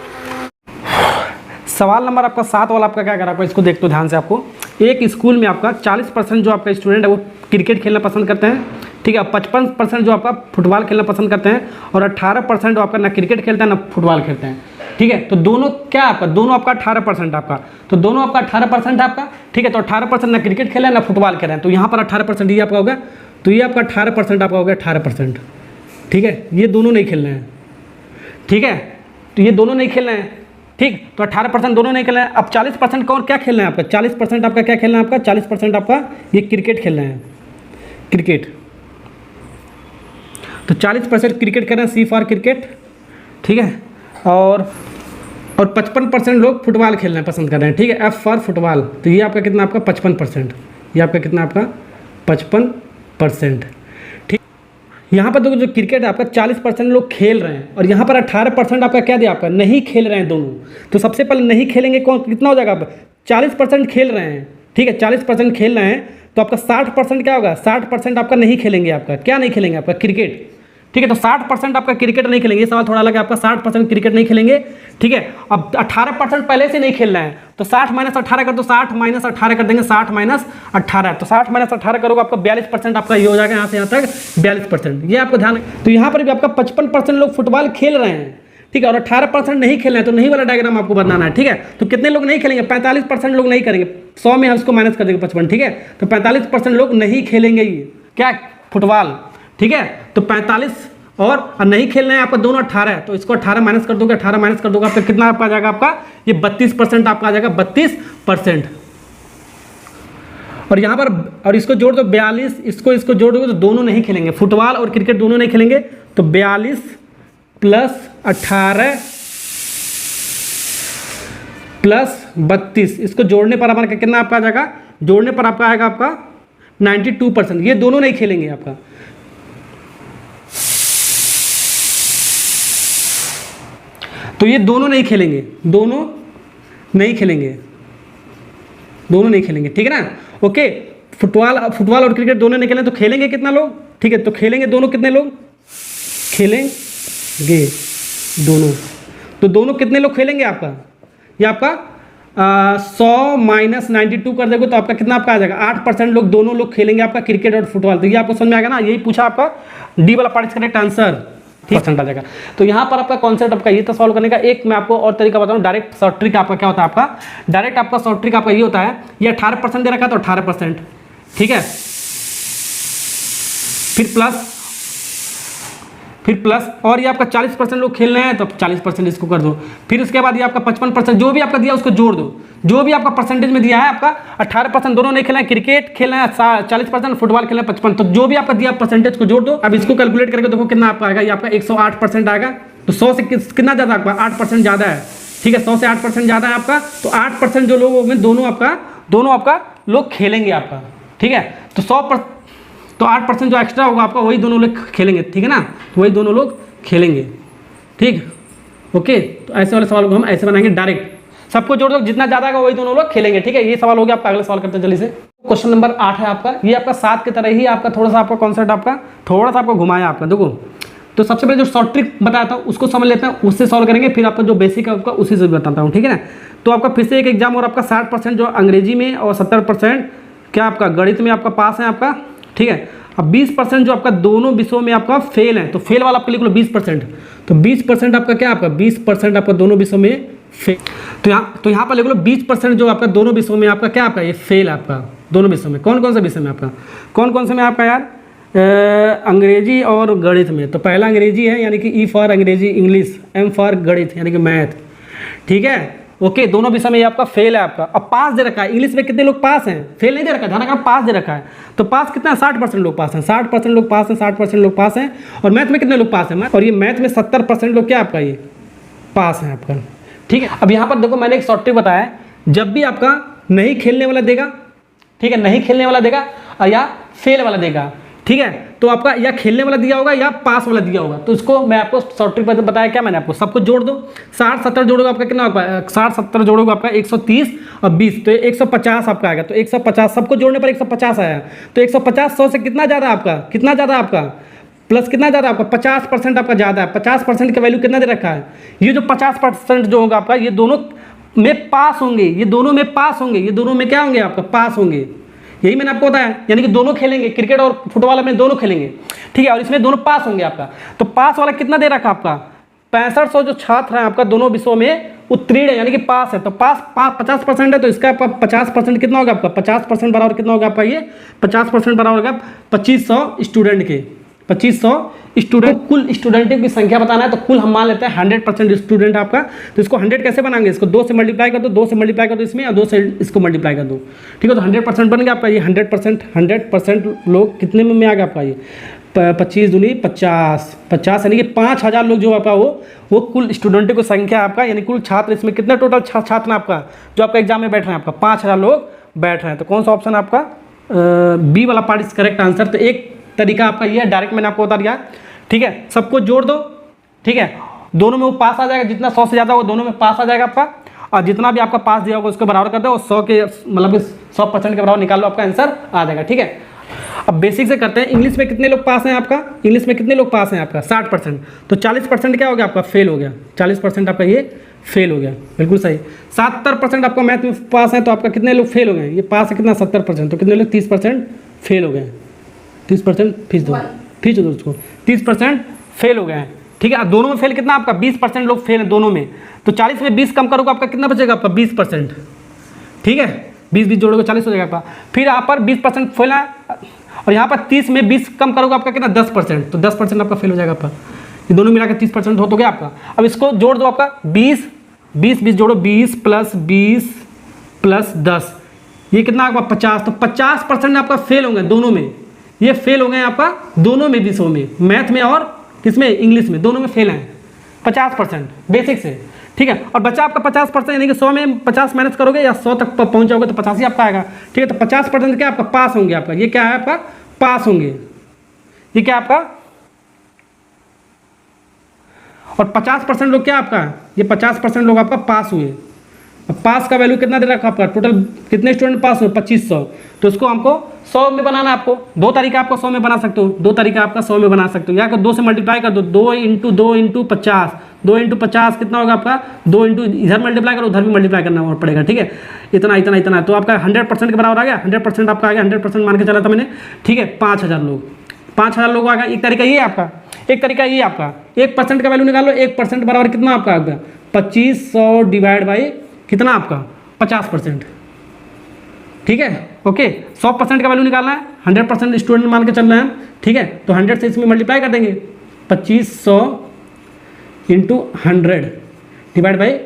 सवाल नंबर आपका 7 वाला आपका क्या करा, आपको इसको देखते हो ध्यान से। आपको एक स्कूल में आपका 40% जो आपका स्टूडेंट है वो क्रिकेट खेलना पसंद करते हैं। ठीक है, 55% जो आपका फुटबॉल खेलना पसंद करते हैं, और 18% जो आपका ना क्रिकेट खेलता है ना फुटबॉल खेलते हैं। ठीक है। तो दोनों क्या आपका, दोनों आपका 18% आपका, तो दोनों आपका 18% आपका, ठीक है। तो 18% ना क्रिकेट खेले ना फुटबॉल खेले, तो यहाँ पर 18% ये आपका होगा, तो ये आपका 18% आपका हो गया 18%, ठीक है। ये दोनों नहीं खेल रहे हैं, ठीक है, तो ये दोनों नहीं खेल रहे हैं, ठीक। तो 18% दोनों नहीं खेल रहे हैं। अब 40% कौन क्या खेल रहे हैं आपका, 40% आपका क्या खेल रहे हैं आपका, 40% आपका ये क्रिकेट खेल रहे हैं, क्रिकेट। तो 40% क्रिकेट खेल रहे हैं, सी फॉर क्रिकेट, ठीक है। और 55% लोग फुटबॉल खेलना पसंद कर रहे हैं, ठीक है, एफ फॉर फुटबॉल। तो ये आपका कितना आपका 55%, ये आपका कितना आपका 55%, ठीक। यहाँ पर देखो जो क्रिकेट है आपका 40% लोग खेल रहे हैं, और यहाँ पर 18% आपका क्या दिया आपका नहीं खेल रहे हैं दोनों। तो सबसे पहले नहीं खेलेंगे कौन, कितना हो जाएगा आपका 40% खेल रहे हैं, ठीक है, 40% खेल रहे हैं, तो आपका 60% क्या होगा, 60% आपका नहीं खेलेंगे, आपका क्या नहीं खेलेंगे आपका क्रिकेट, ठीक है। तो 60% आपका क्रिकेट नहीं खेलेंगे, ये सवाल थोड़ा अलग है आपका, 60% क्रिकेट नहीं खेलेंगे, ठीक है। अब 18% पहले से नहीं खेल रहे हैं, तो 60 - 18 कर दो, 60 - 18 कर देंगे, 60 - 18, तो 60 - 18 करोगे आपका 42% आपका ये हो जाएगा, यहाँ से यहाँ तक 42%, ये आपको ध्यान। तो यहाँ पर भी आपका 55% लोग फुटबॉल खेल रहे हैं, ठीक है, और 18% नहीं खेल रहे हैं, तो नहीं वाला डायग्राम आपको बनाना है, ठीक है। तो कितने लोग नहीं खेलेंगे, 45% लोग नहीं करेंगे, 100 में हम इसको माइनस कर देंगे 55, ठीक है। तो 45% लोग नहीं खेलेंगे ये क्या फुटबॉल, ठीक है। तो 45 और नहीं खेलना है आपका दोनों 18 है, तो इसको 18 माइनस कर दोगे, 18 माइनस कर दोगे आपका कितना आपका आ जाएगा आपका ये 32% आपका आ जाएगा, 32%। और यहाँ पर और इसको जोड़ दो 42, इसको जोड़ दोगे तो दोनों नहीं खेलेंगे, फुटबॉल और क्रिकेट दोनों नहीं खेलेंगे। तो 42 + 18 + 32, इसको जोड़ने पर हमारा कितना आपका आ जाएगा, जोड़ने पर आपका आएगा आपका 92%, ये दोनों नहीं खेलेंगे आपका। तो ये दोनों नहीं खेलेंगे, दोनों नहीं खेलेंगे, दोनों नहीं खेलेंगे, ठीक है ना। ओके, फुटबॉल और क्रिकेट दोनों नहीं खेलेंगे, तो खेलेंगे कितना लोग, ठीक है। तो खेलेंगे दोनों कितने लोग खेलेंगे, दोनों, तो दोनों कितने लोग खेलेंगे आपका, ये आपका 100 - 92 कर दोगे तो आपका कितना आपका आ जाएगा, 8% लोग दोनों लोग खेलेंगे आपका क्रिकेट और फुटबॉल। तो ये आपको समझ में आएगा ना, यही पूछा आपका डी वाला पार्ट करेक्ट आंसर, ठीक आ जाएगा। तो यहाँ पर आपका कॉन्सेप्ट आपका ये था सॉल्व करने का। एक मैं आपको और तरीका बताऊँ, डायरेक्ट शॉर्ट ट्रिक आपका क्या होता है, आपका डायरेक्ट आपका शॉर्ट ट्रिक आपका ये होता है, ये 18% दे रखा है तो 18%, ठीक है, फिर प्लस और ये आपका 40% लोग खेल रहे हैं तो 40% इसको कर दो, फिर उसके बाद ये आपका 55% जो भी आपका दिया उसको जोड़ दो, जो भी आपका परसेंटेज में दिया है आपका 18% दोनों नहीं खेलना है, क्रिकेट खेलना है 40%, फुटबॉल खेलना है 55, तो जो भी आपका दिया परसेंटेज को जोड़ दो। अब इसको कैलकुलेट करके देखो कितना आपका आएगा, ये आपका 108% आएगा। तो 100 से कितना ज़्यादा आपका 8% ज़्यादा है, ठीक है, 100 से 8% ज़्यादा है आपका। तो 8% जो लोगों में दोनों आपका लोग खेलेंगे आपका, ठीक है। तो 8% जो एक्स्ट्रा होगा आपका वही दोनों लोग खेलेंगे, ठीक है ना, तो वही दोनों लोग खेलेंगे, ठीक, ओके। तो ऐसे वाले सवाल को हम ऐसे बनाएंगे, डायरेक्ट सबको जोड़ दो, जितना ज़्यादा होगा वही दोनों लोग खेलेंगे, ठीक है। ये सवाल हो गया आपका। अगला सवाल करते हैं जल्दी से। क्वेश्चन नंबर 8 है आपका, ये आपका 7 की तरह ही आपका थोड़ा सा आपका कॉन्सेप्ट आपका थोड़ा सा आपको घुमाया आपका। देखो, तो सबसे पहले जो शॉर्ट ट्रिक बताया था उसको समझ लेते हैं, उससे सॉल्व करेंगे, फिर आपका जो बेसिक है आपका उसी से बताता हूँ, ठीक है ना। तो आपका फिर से एक एग्जाम और आपका 60% जो अंग्रेजी में और 70% क्या आपका गणित में आपका पास है आपका, ठीक है। अब 20% जो आपका दोनों विषयों में आपका फेल है, तो फेल वाला आपका लिख लो 20%। तो 20% आपका क्या आपका 20% आपका दोनों विषयों में फेल, तो यहाँ पर लिख लो 20% जो आपका दोनों विषयों में आपका क्या आपका ये फेल आपका दोनों विषयों में। कौन कौन से विषय में आपका, कौन कौन से में आपका यार, अंग्रेजी और गणित में। तो पहला अंग्रेजी है यानी कि ई फॉर अंग्रेजी इंग्लिश, एम फॉर गणित यानी कि मैथ, ठीक है, ओके। दोनों विषय में ये आपका फेल है आपका। अब पास दे रखा है, इंग्लिश में कितने लोग पास हैं, फेल नहीं दे रखा है, ध्यान रखना पास दे रखा है। तो पास कितना है 60% लोग पास हैं, 60% लोग पास हैं, 60% लोग पास हैं। और मैथ में कितने लोग पास हैं, और ये मैथ में 70% लोग क्या आपका ये पास हैं आपका, ठीक है। अब यहाँ पर देखो मैंने एक शॉर्ट ट्रिक बताया है, जब भी आपका नहीं खेलने वाला देगा, ठीक है, नहीं खेलने वाला देगा या फेल वाला देगा, ठीक है, तो आपका या खेलने वाला दिया होगा या पास वाला दिया होगा। तो इसको मैं आपको शॉर्ट ट्रिक बताया क्या मैंने आपको, सबको जोड़ दो, 60-70 जोड़ोगे आपका कितना होगा, 60-70 जोड़ोगे आपका 130 और 20 तो 150 आपका आएगा। तो 150 सबको जोड़ने पर 150 आया। तो 150 100 से कितना ज़्यादा आपका, कितना ज़्यादा आपका प्लस कितना ज़्यादा आपका 50% आपका ज़्यादा है। 50% का वैल्यू कितना दे रखा है, ये जो 50% जो होगा आपका ये दोनों में पास होंगे, ये दोनों में पास होंगे, ये दोनों में क्या होंगे आपका पास होंगे, यही मैंने आपको बताया, यानी कि दोनों खेलेंगे, क्रिकेट और फुटबॉल में दोनों खेलेंगे, ठीक है, और इसमें दोनों पास होंगे आपका। तो पास वाला कितना दे रखा आपका 6500 जो छात्र हैं आपका दोनों विषयों में उत्तीर्ण है, यानी कि पास है। तो पास 50% है, तो इसका आपका 50% कितना होगा आपका, 50% बराबर कितना होगा आपका, ये 50% बराबर होगा 2500 स्टूडेंट के। 2500 स्टूडेंट, कुल स्टूडेंट की संख्या बताना है, तो कुल हम मान लेते हैं 100% स्टूडेंट आपका। तो इसको 100 कैसे बनाएंगे, इसको 2 से मल्टीप्लाई कर दो, 2 से मल्टीप्लाई कर दो इसमें, और 2 से इसको मल्टीप्लाई कर दो, ठीक है। तो 100% बन गया आपका ये 100% लोग कितने में आ गया आपका ये 25 दूनी 50 यानी कि 5000 लोग जो आपका वो कुल स्टूडेंट की संख्या आपका, यानी कुल छात्र इसमें कितने टोटल छात्र हैं आपका जो आपका एग्जाम में बैठ रहे हैं, आपका 5000 लोग बैठ रहे हैं। तो कौन सा ऑप्शन आपका बी वाला पार्ट इज करेक्ट आंसर। तो एक तरीका आपका ये है, डायरेक्ट मैंने आपको बता दिया, ठीक है। सबको जोड़ दो, ठीक है, दोनों में वो पास आ जाएगा, जितना 100 से ज़्यादा वो दोनों में पास आ जाएगा आपका, और जितना भी आपका पास दिया होगा उसको बराबर कर दो, और 100 के मतलब 100% के बराबर निकाल लो, आपका आंसर आ जाएगा, ठीक है। अब बेसिक से करते हैं, इंग्लिश में कितने लोग पास हैं आपका, इंग्लिश में कितने लोग पास हैं आपका 60%, तो 40% क्या हो गया आपका फेल हो गया, 40% आपका ये फेल हो गया, बिल्कुल सही। 70% आपका मैथ में पास है, तो आपका कितने लोग फेल हो गए, ये पास है कितना 70%, तो कितने लोग 30% फेल हो गए, 30% फीस दो उसको, 30% फेल हो गए हैं, ठीक है। दोनों में फेल कितना आपका 20% लोग फेल हैं दोनों में, तो 40 में 20 कम करोगे आपका कितना बचेगा आपका 20%, ठीक है। 20 जोड़ोगे 40 हो जाएगा आपका। फिर यहाँ पर 20% फेल है, और यहाँ पर 30 में 20 कम करोगे आपका कितना 10%, तो 10% आपका फेल हो जाएगा आपका। ये दोनों मिला के 30% हो तो गया आपका। अब इसको जोड़ दो आपका 20 जोड़ो 20 प्लस 10, ये कितना आपका 50, तो 50% आपका फेल होंगे दोनों में, ये फेल हो गए आपका दोनों में विषयों में, मैथ में और किसमें इंग्लिश में, दोनों में फेल हैं 50% बेसिक से, ठीक है। और बचा आपका 50%, यानी कि 100 में 50 माइनस करोगे या 100 तक पहुंच जाओगे तो 50 ही आपका आएगा, ठीक है। तो 50% क्या आपका पास होंगे, आपका ये क्या है आपका पास होंगे, ये क्या आपका, और 50% लोग क्या आपका, ये 50% लोग आपका पास हुए। अब पास का वैल्यू कितना दे रखा आपका, टोटल कितने स्टूडेंट पास हुए 2500, तो इसको हमको 100 में बनाना है। आपको दो तरीका आपको 100 में बना सकते हो, दो तरीका आपका 100 में बना सकते हो, या 2 से मल्टीप्लाई कर दो, 2 × 2 × 50, 2 × 50 कितना होगा आपका 2 इधर मल्टीप्लाई करो उधर भी मल्टीप्लाई करना और पड़ेगा, ठीक है। इतना तो आपका 100% के बराबर आ गया, 100% आपका आ गया, 100% मान के चला था मैंने, ठीक है। 5000 लोग आ गया। एक तरीका ये आपका, एक तरीका ये आपका 1% का वैल्यू निकाल लो, 1% बराबर कितना आपका आ गया 2500 डिवाइड बाई कितना आपका 50%, ठीक है। ओके 100% का वैल्यू निकालना है, 100% स्टूडेंट मान के चल रहे हैं, ठीक है। तो 100 से इसमें मल्टीप्लाई कर देंगे, 2500 × 100 डिवाइड बाई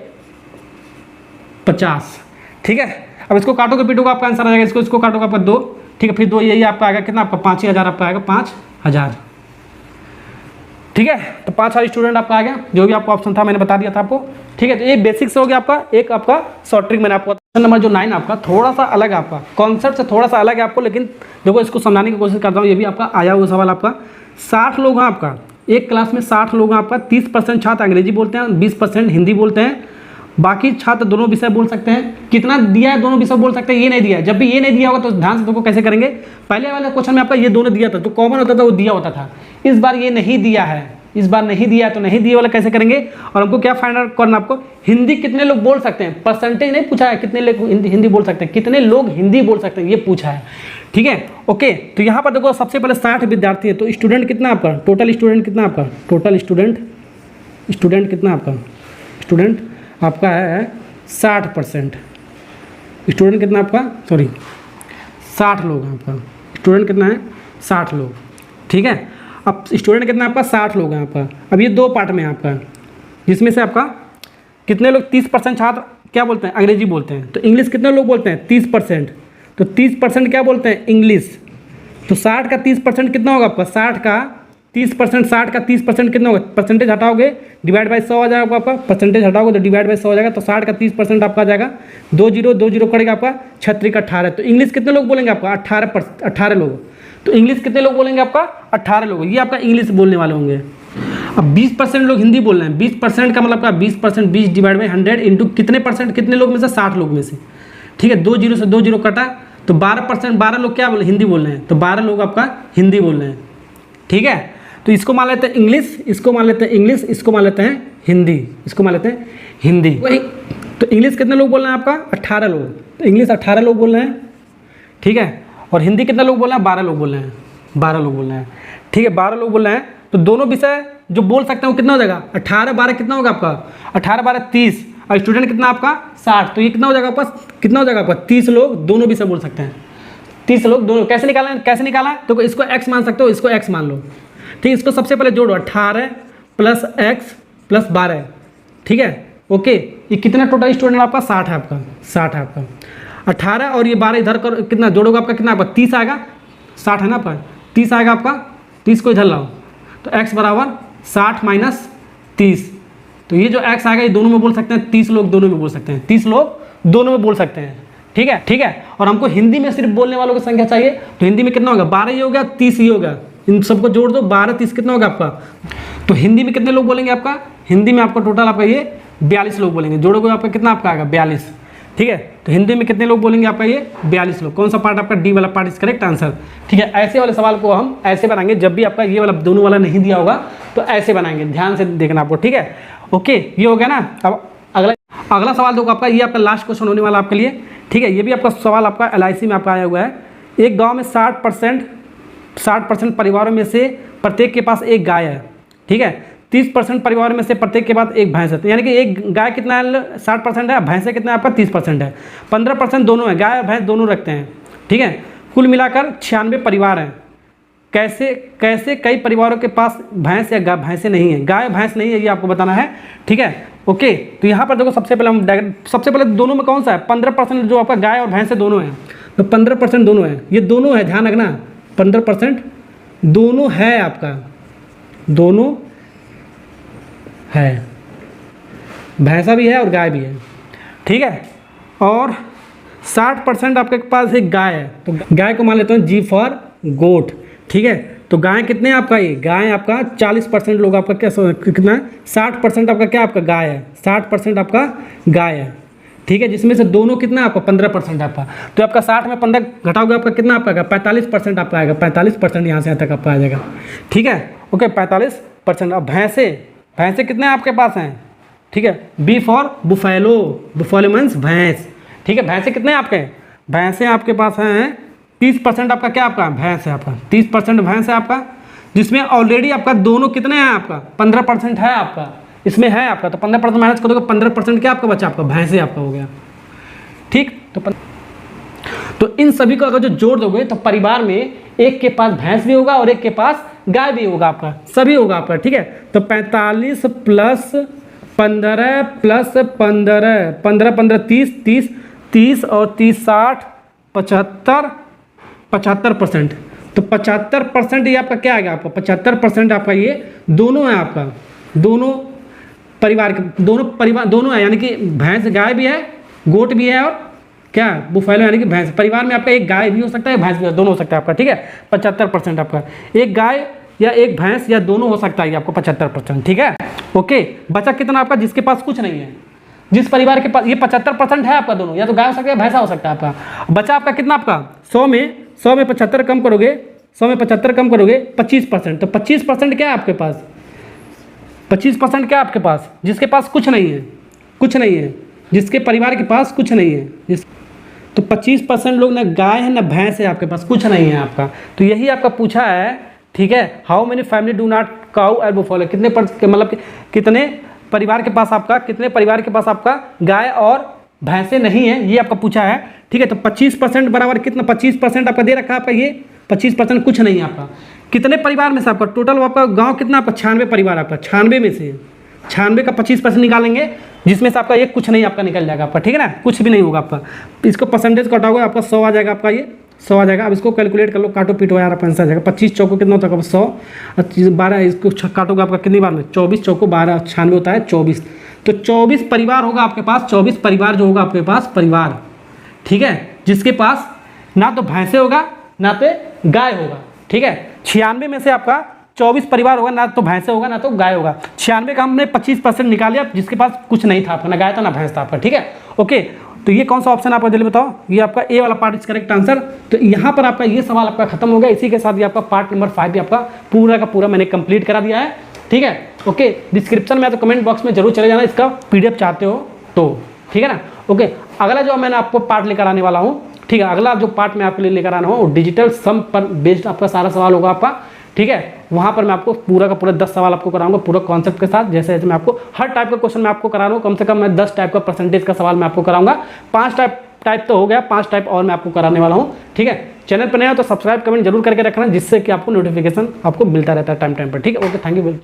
50, ठीक है। अब इसको काटोगे पीटोगे आपका आंसर आ जाएगा, इसको काटोगे आपका 2, ठीक है। फिर 2 यही आपका आएगा कितना आपका 5000 आपका आएगा 5000, ठीक है। तो 5000 स्टूडेंट आपका आ गया, जो भी आपका ऑप्शन था मैंने बता दिया था आपको, ठीक है। तो ये बेसिक से हो गया आपका, एक आपका शॉर्ट ट्रिक मैंने आपको। क्वेश्चन नंबर जो 9 आपका थोड़ा सा अलग है, आपका कॉन्सेप्ट से थोड़ा सा अलग है आपको, लेकिन देखो इसको समझाने की कोशिश करता हूँ। ये भी आपका आया हुआ सवाल आपका 60 लोग हैं आपका, एक क्लास में 60 लोग हैं आपका, 30% छात्र अंग्रेजी बोलते हैं, 20% हिंदी बोलते हैं, बाकी छात्र दोनों विषय बोल सकते हैं। कितना दिया है दोनों विषय बोल सकते हैं, ये नहीं दिया है। जब भी ये नहीं दिया होगा तो ध्यान से देखो कैसे करेंगे। पहले वाले क्वेश्चन में आपका ये दोनों दिया था, तो कॉमन होता था वो दिया होता था। इस बार ये नहीं दिया है, इस बार नहीं दिया है, तो नहीं दिए वाला कैसे करेंगे। और हमको क्या फाइंड आउट करना, आपको हिंदी कितने लोग बोल सकते हैं, परसेंटेज नहीं पूछा है, कितने लोग हिंदी बोल सकते हैं, कितने लोग हिंदी बोल सकते हैं ये पूछा है, ठीक है। ओके तो यहाँ पर देखो सबसे पहले 60 विद्यार्थी है, तो स्टूडेंट कितना आपका, टोटल स्टूडेंट कितना आपका, टोटल स्टूडेंट कितना आपका, स्टूडेंट आपका है 60%, स्टूडेंट कितना आपका 60 लोग हैं आपका, स्टूडेंट कितना है 60 लोग, ठीक है। अब स्टूडेंट कितना आपका 60 लोग हैं आपका। अब ये दो पार्ट में है आपका, जिसमें से आपका कितने लोग 30% छात्र क्या बोलते हैं, अंग्रेजी बोलते हैं। तो इंग्लिश कितने लोग बोलते हैं 30%, तो 30% क्या बोलते हैं इंग्लिश। तो 60 का 30% कितना होगा आपका, 60 का 30% कितना होगा, परसेंटेज हटाओगे डिवाइड बाई 100 आ जाएगा आपका, परसेंटेज हटाओगे तो डिवाइड बाई 100 हो जाएगा। तो 60 का 30% आपका आ जाएगा 2 जीरो करेगा आपका 36 का 18। तो इंग्लिश कितने लोग बोलेंगे आपका 18 लोग। तो इंग्लिश कितने लोग बोलेंगे आपका 18 लोग, ये आपका इंग्लिश बोलने वाले होंगे। अब 20% लोग हिंदी बोल रहे हैं, 20% का मतलब क्या 20% 20 डिवाइड बाई 100 इंटू कितने परसेंट, कितने लोग में से 60 लोग में से, ठीक है। 2 जीरो से 2 जीरो कटा, तो 12% 12 लोग क्या बोले हिंदी बोल रहे हैं, तो 12 लोग आपका हिंदी बोल रहे हैं, ठीक है। तो इसको मान लेते हैं इंग्लिश, इसको मान लेते हैं इंग्लिश, इसको मान लेते हैं हिंदी, इसको मान लेते हैं हिंदी। वही तो इंग्लिश कितने लोग बोल रहे हैं आपका 18 लोग, तो इंग्लिश 18 लोग बोल रहे हैं, ठीक है। और हिंदी कितने लोग बोल रहे हैं 12 लोग बोल रहे हैं, 12 लोग बोल रहे हैं, ठीक है। 12 लोग बोल रहे हैं। तो दोनों विषय जो बोल सकते हैं वो कितना हो जाएगा 18 12 कितना होगा आपका 18 12 30 और स्टूडेंट कितना आपका 60, तो ये कितना हो जाएगा आपका कितना हो जाएगा आपका 30 लोग दोनों भी से बोल सकते हैं। 30 लोग दोनों कैसे निकाला तो इसको x मान सकते हो, इसको x मान लो। ठीक, इसको सबसे पहले जोड़ो 18 + x + 12। ठीक है, ओके। ये कितना टोटल स्टूडेंट आपका 60 है आपका 60 है आपका 18 और ये 12 इधर कर कितना जोड़ोगे आपका कितना आपका 30 आएगा। 60 है ना आपका 30 आएगा आपका 30 को इधर लाओ तो x बराबर 60 - 30। तो ये जो x आएगा ये दोनों में बोल सकते हैं, 30 लोग दोनों में बोल सकते हैं, 30 लोग दोनों में बोल सकते हैं। ठीक है, ठीक है। और हमको हिंदी में सिर्फ बोलने वालों की संख्या चाहिए, तो हिंदी में कितना होगा 12 ही होगा 30 ही होगा। इन सबको जोड़ दो 12 30 कितना होगा आपका। तो हिंदी में कितने लोग बोलेंगे आपका, हिंदी में आपका टोटल आपका ये 42 लोग बोलेंगे। जोड़ोगे आपका कितना आपका आएगा 42। ठीक है, तो हिंदी में कितने लोग बोलेंगे आपका ये 42 लोग। कौन सा पार्ट आपका डी वाला पार्ट इज करेक्ट आंसर। ठीक है, ऐसे वाले सवाल को हम ऐसे बनाएंगे, जब भी आपका ये वाला दोनों वाला नहीं दिया होगा तो ऐसे बनाएंगे, ध्यान से देखना आपको। ठीक है, ओके, ये हो गया ना। अब अगला सवाल देखो आपका, ये आपका लास्ट क्वेश्चन होने वाला आपके लिए। ठीक है, ये भी आपका सवाल आपका LIC में आपका आया हुआ है। एक गाँव में 60% परिवारों में से प्रत्येक के पास एक गाय है। ठीक है, 30% परिवार में से प्रत्येक के बाद एक भैंस है। तो यानी कि एक गाय कितना है 60% है, भैंसे कितना है आपका 30% है। 15% दोनों है, गाय और भैंस दोनों रखते हैं। ठीक है, कुल मिलाकर 96 परिवार हैं। कैसे कई परिवारों के पास भैंस या भैंसे नहीं है, गाय भैंस नहीं है, ये आपको बताना है। ठीक है, ओके। तो यहाँ पर देखो सबसे पहले दोनों में कौन सा है 15% जो आपका गाय और भैंसे दोनों हैं, तो 15% दोनों है, ये दोनों है, ध्यान रखना 15% दोनों है आपका, दोनों है, भैंसा भी है और गाय भी है। ठीक है, और 60% आपके पास एक गाय है, तो गाय को मान लेते हैं G फॉर गोट। ठीक है, तो गाय कितने हैं आपका, ये गाय आपका 40% लोग आपका क्या कितना है 60% आपका क्या आपका गाय है, 60% आपका गाय है। ठीक है, जिसमें से दोनों कितना आपका 15% आपका, तो आपका 60 में 15 घटाओगे आपका कितना आपका आएगा 45% आपका आएगा, 45% यहाँ से यहाँ तक आपका आ जाएगा। ठीक है, ओके 45%। अब भैंसे कितने आपके पास हैं, ठीक है, B for buffalo, buffalo means भैंस। ठीक है, भैंसे कितने आपके, भैंसे आपके पास हैं 30% आपका क्या आपका भैंस है, आपका 30% भैंस है आपका, जिसमें ऑलरेडी आपका दोनों कितने हैं आपका 15% है आपका, इसमें है आपका, तो 15% माइनस कर दोगे 15% क्या आपका बचा आपका भैंसे आपका हो गया। ठीक, तो इन सभी को अगर जो जोड़ दोगे तो परिवार में एक के पास भैंस भी होगा और एक के पास गाय भी होगा आपका, सभी होगा आपका। ठीक है, तो 45 + 15 + 15 15 30 और 30 60 75%। तो 75% ये आपका क्या आएगा आपका 75% आपका ये दोनों है आपका, दोनों परिवार दोनों है, यानी कि भैंस गाय भी है, गोट भी है और क्या बुफेलो यानी कि भैंस। परिवार में आपका एक गाय भी हो सकता है, भैंस भी दोनों हो सकता है आपका। ठीक है, 75% आपका एक गाय या एक भैंस या दोनों हो सकता है आपको 75%। ठीक है, ओके। बचा कितना आपका जिसके पास कुछ नहीं है, जिस परिवार के पास ये 75% है आपका दोनों, या तो गाय हो सकता है भैंसा हो सकता है आपका। बचा आपका कितना आपका 100 में 75 कम करोगे, 100 में 75 कम करोगे 25%, तो 25% क्या है आपके पास, 25% क्या है आपके पास, जिसके पास कुछ नहीं है, कुछ नहीं है, जिसके परिवार के पास कुछ नहीं है, तो 25% लोग ना गाय है ना भैंस है, आपके पास कुछ नहीं है आपका। तो यही आपका पूछा है। ठीक है, how many family do not cow and buffalo, कितने मतलब कितने परिवार के पास आपका, कितने परिवार के पास आपका गाय और भैंसे नहीं है, ये आपका पूछा है। ठीक है, तो 25% बराबर कितना 25% आपका दे रखा है आपका, ये 25% कुछ नहीं है आपका। कितने परिवार में से आपका टोटल आपका गांव कितना आपका 96 परिवार आपका, 96 में से 96 का 25% निकालेंगे, जिसमें से आपका ये कुछ नहीं आपका निकल जाएगा आपका। ठीक है ना, कुछ भी नहीं होगा आपका। इसको परसेंटेज कटाओगे आपका 100 आ जाएगा आपका, ये 100 आ जाएगा। अब इसको कैलकुलेट कर लो, काटो पीटो यार आपका आंसर आ जाएगा। 25 चौको कितना होता है 100, 12 इसको काटोगे आपका कितनी बार में 24 चौको 12 96 होता है 24, तो 24 परिवार होगा आपके पास, 24 परिवार जो होगा आपके पास परिवार। ठीक है, जिसके पास ना तो भैंसे होगा ना तो गाय होगा। ठीक है, 96 में से आपका 24 परिवार होगा, ना तो भैंसे होगा ना तो गाय होगा। 96 का हमने 25% निकाल लिया, जिसके पास कुछ नहीं था आपका, ना गाय था ना भैंस था आपका। ठीक है, ओके। तो ये कौन सा ऑप्शन आपको जल्दी बताओ, ये आपका ए वाला पार्ट इज करेक्ट आंसर। तो यहाँ पर आपका ये सवाल आपका खत्म हो गया। इसी के साथ ये आपका पार्ट नंबर 5 भी आपका पूरा का पूरा मैंने कंप्लीट करा दिया है। ठीक है, ओके। डिस्क्रिप्शन में तो कमेंट बॉक्स में जरूर चले जाना, इसका PDF चाहते हो तो। ठीक है ना, ओके। अगला जो मैंने आपको पार्ट लेकर आने वाला हूँ, ठीक है, अगला जो पार्ट मैं आपके लिए लेकर आना हूँ वो डिजिटल सम पर बेस्ड आपका सारा सवाल होगा आपका। ठीक है, वहाँ पर मैं आपको पूरा का पूरा 10 सवाल आपको कराऊंगा पूरा कॉन्सेप्ट के साथ। जैसे जैसे मैं आपको हर टाइप का क्वेश्चन मैं आपको करा रहा हूँ, कम से कम मैं 10 टाइप का परसेंटेज का सवाल मैं आपको कराऊंगा। 5 टाइप तो हो गया, 5 टाइप और मैं आपको कराने वाला हूँ, ठीक है। चैनल पर नया हो तो सब्सक्राइब कमेंट जरूर करके रखना, जिससे कि आपको नोटिफिकेशन आपको मिलता रहता है टाइम पर, ठीक है। Okay, thank you.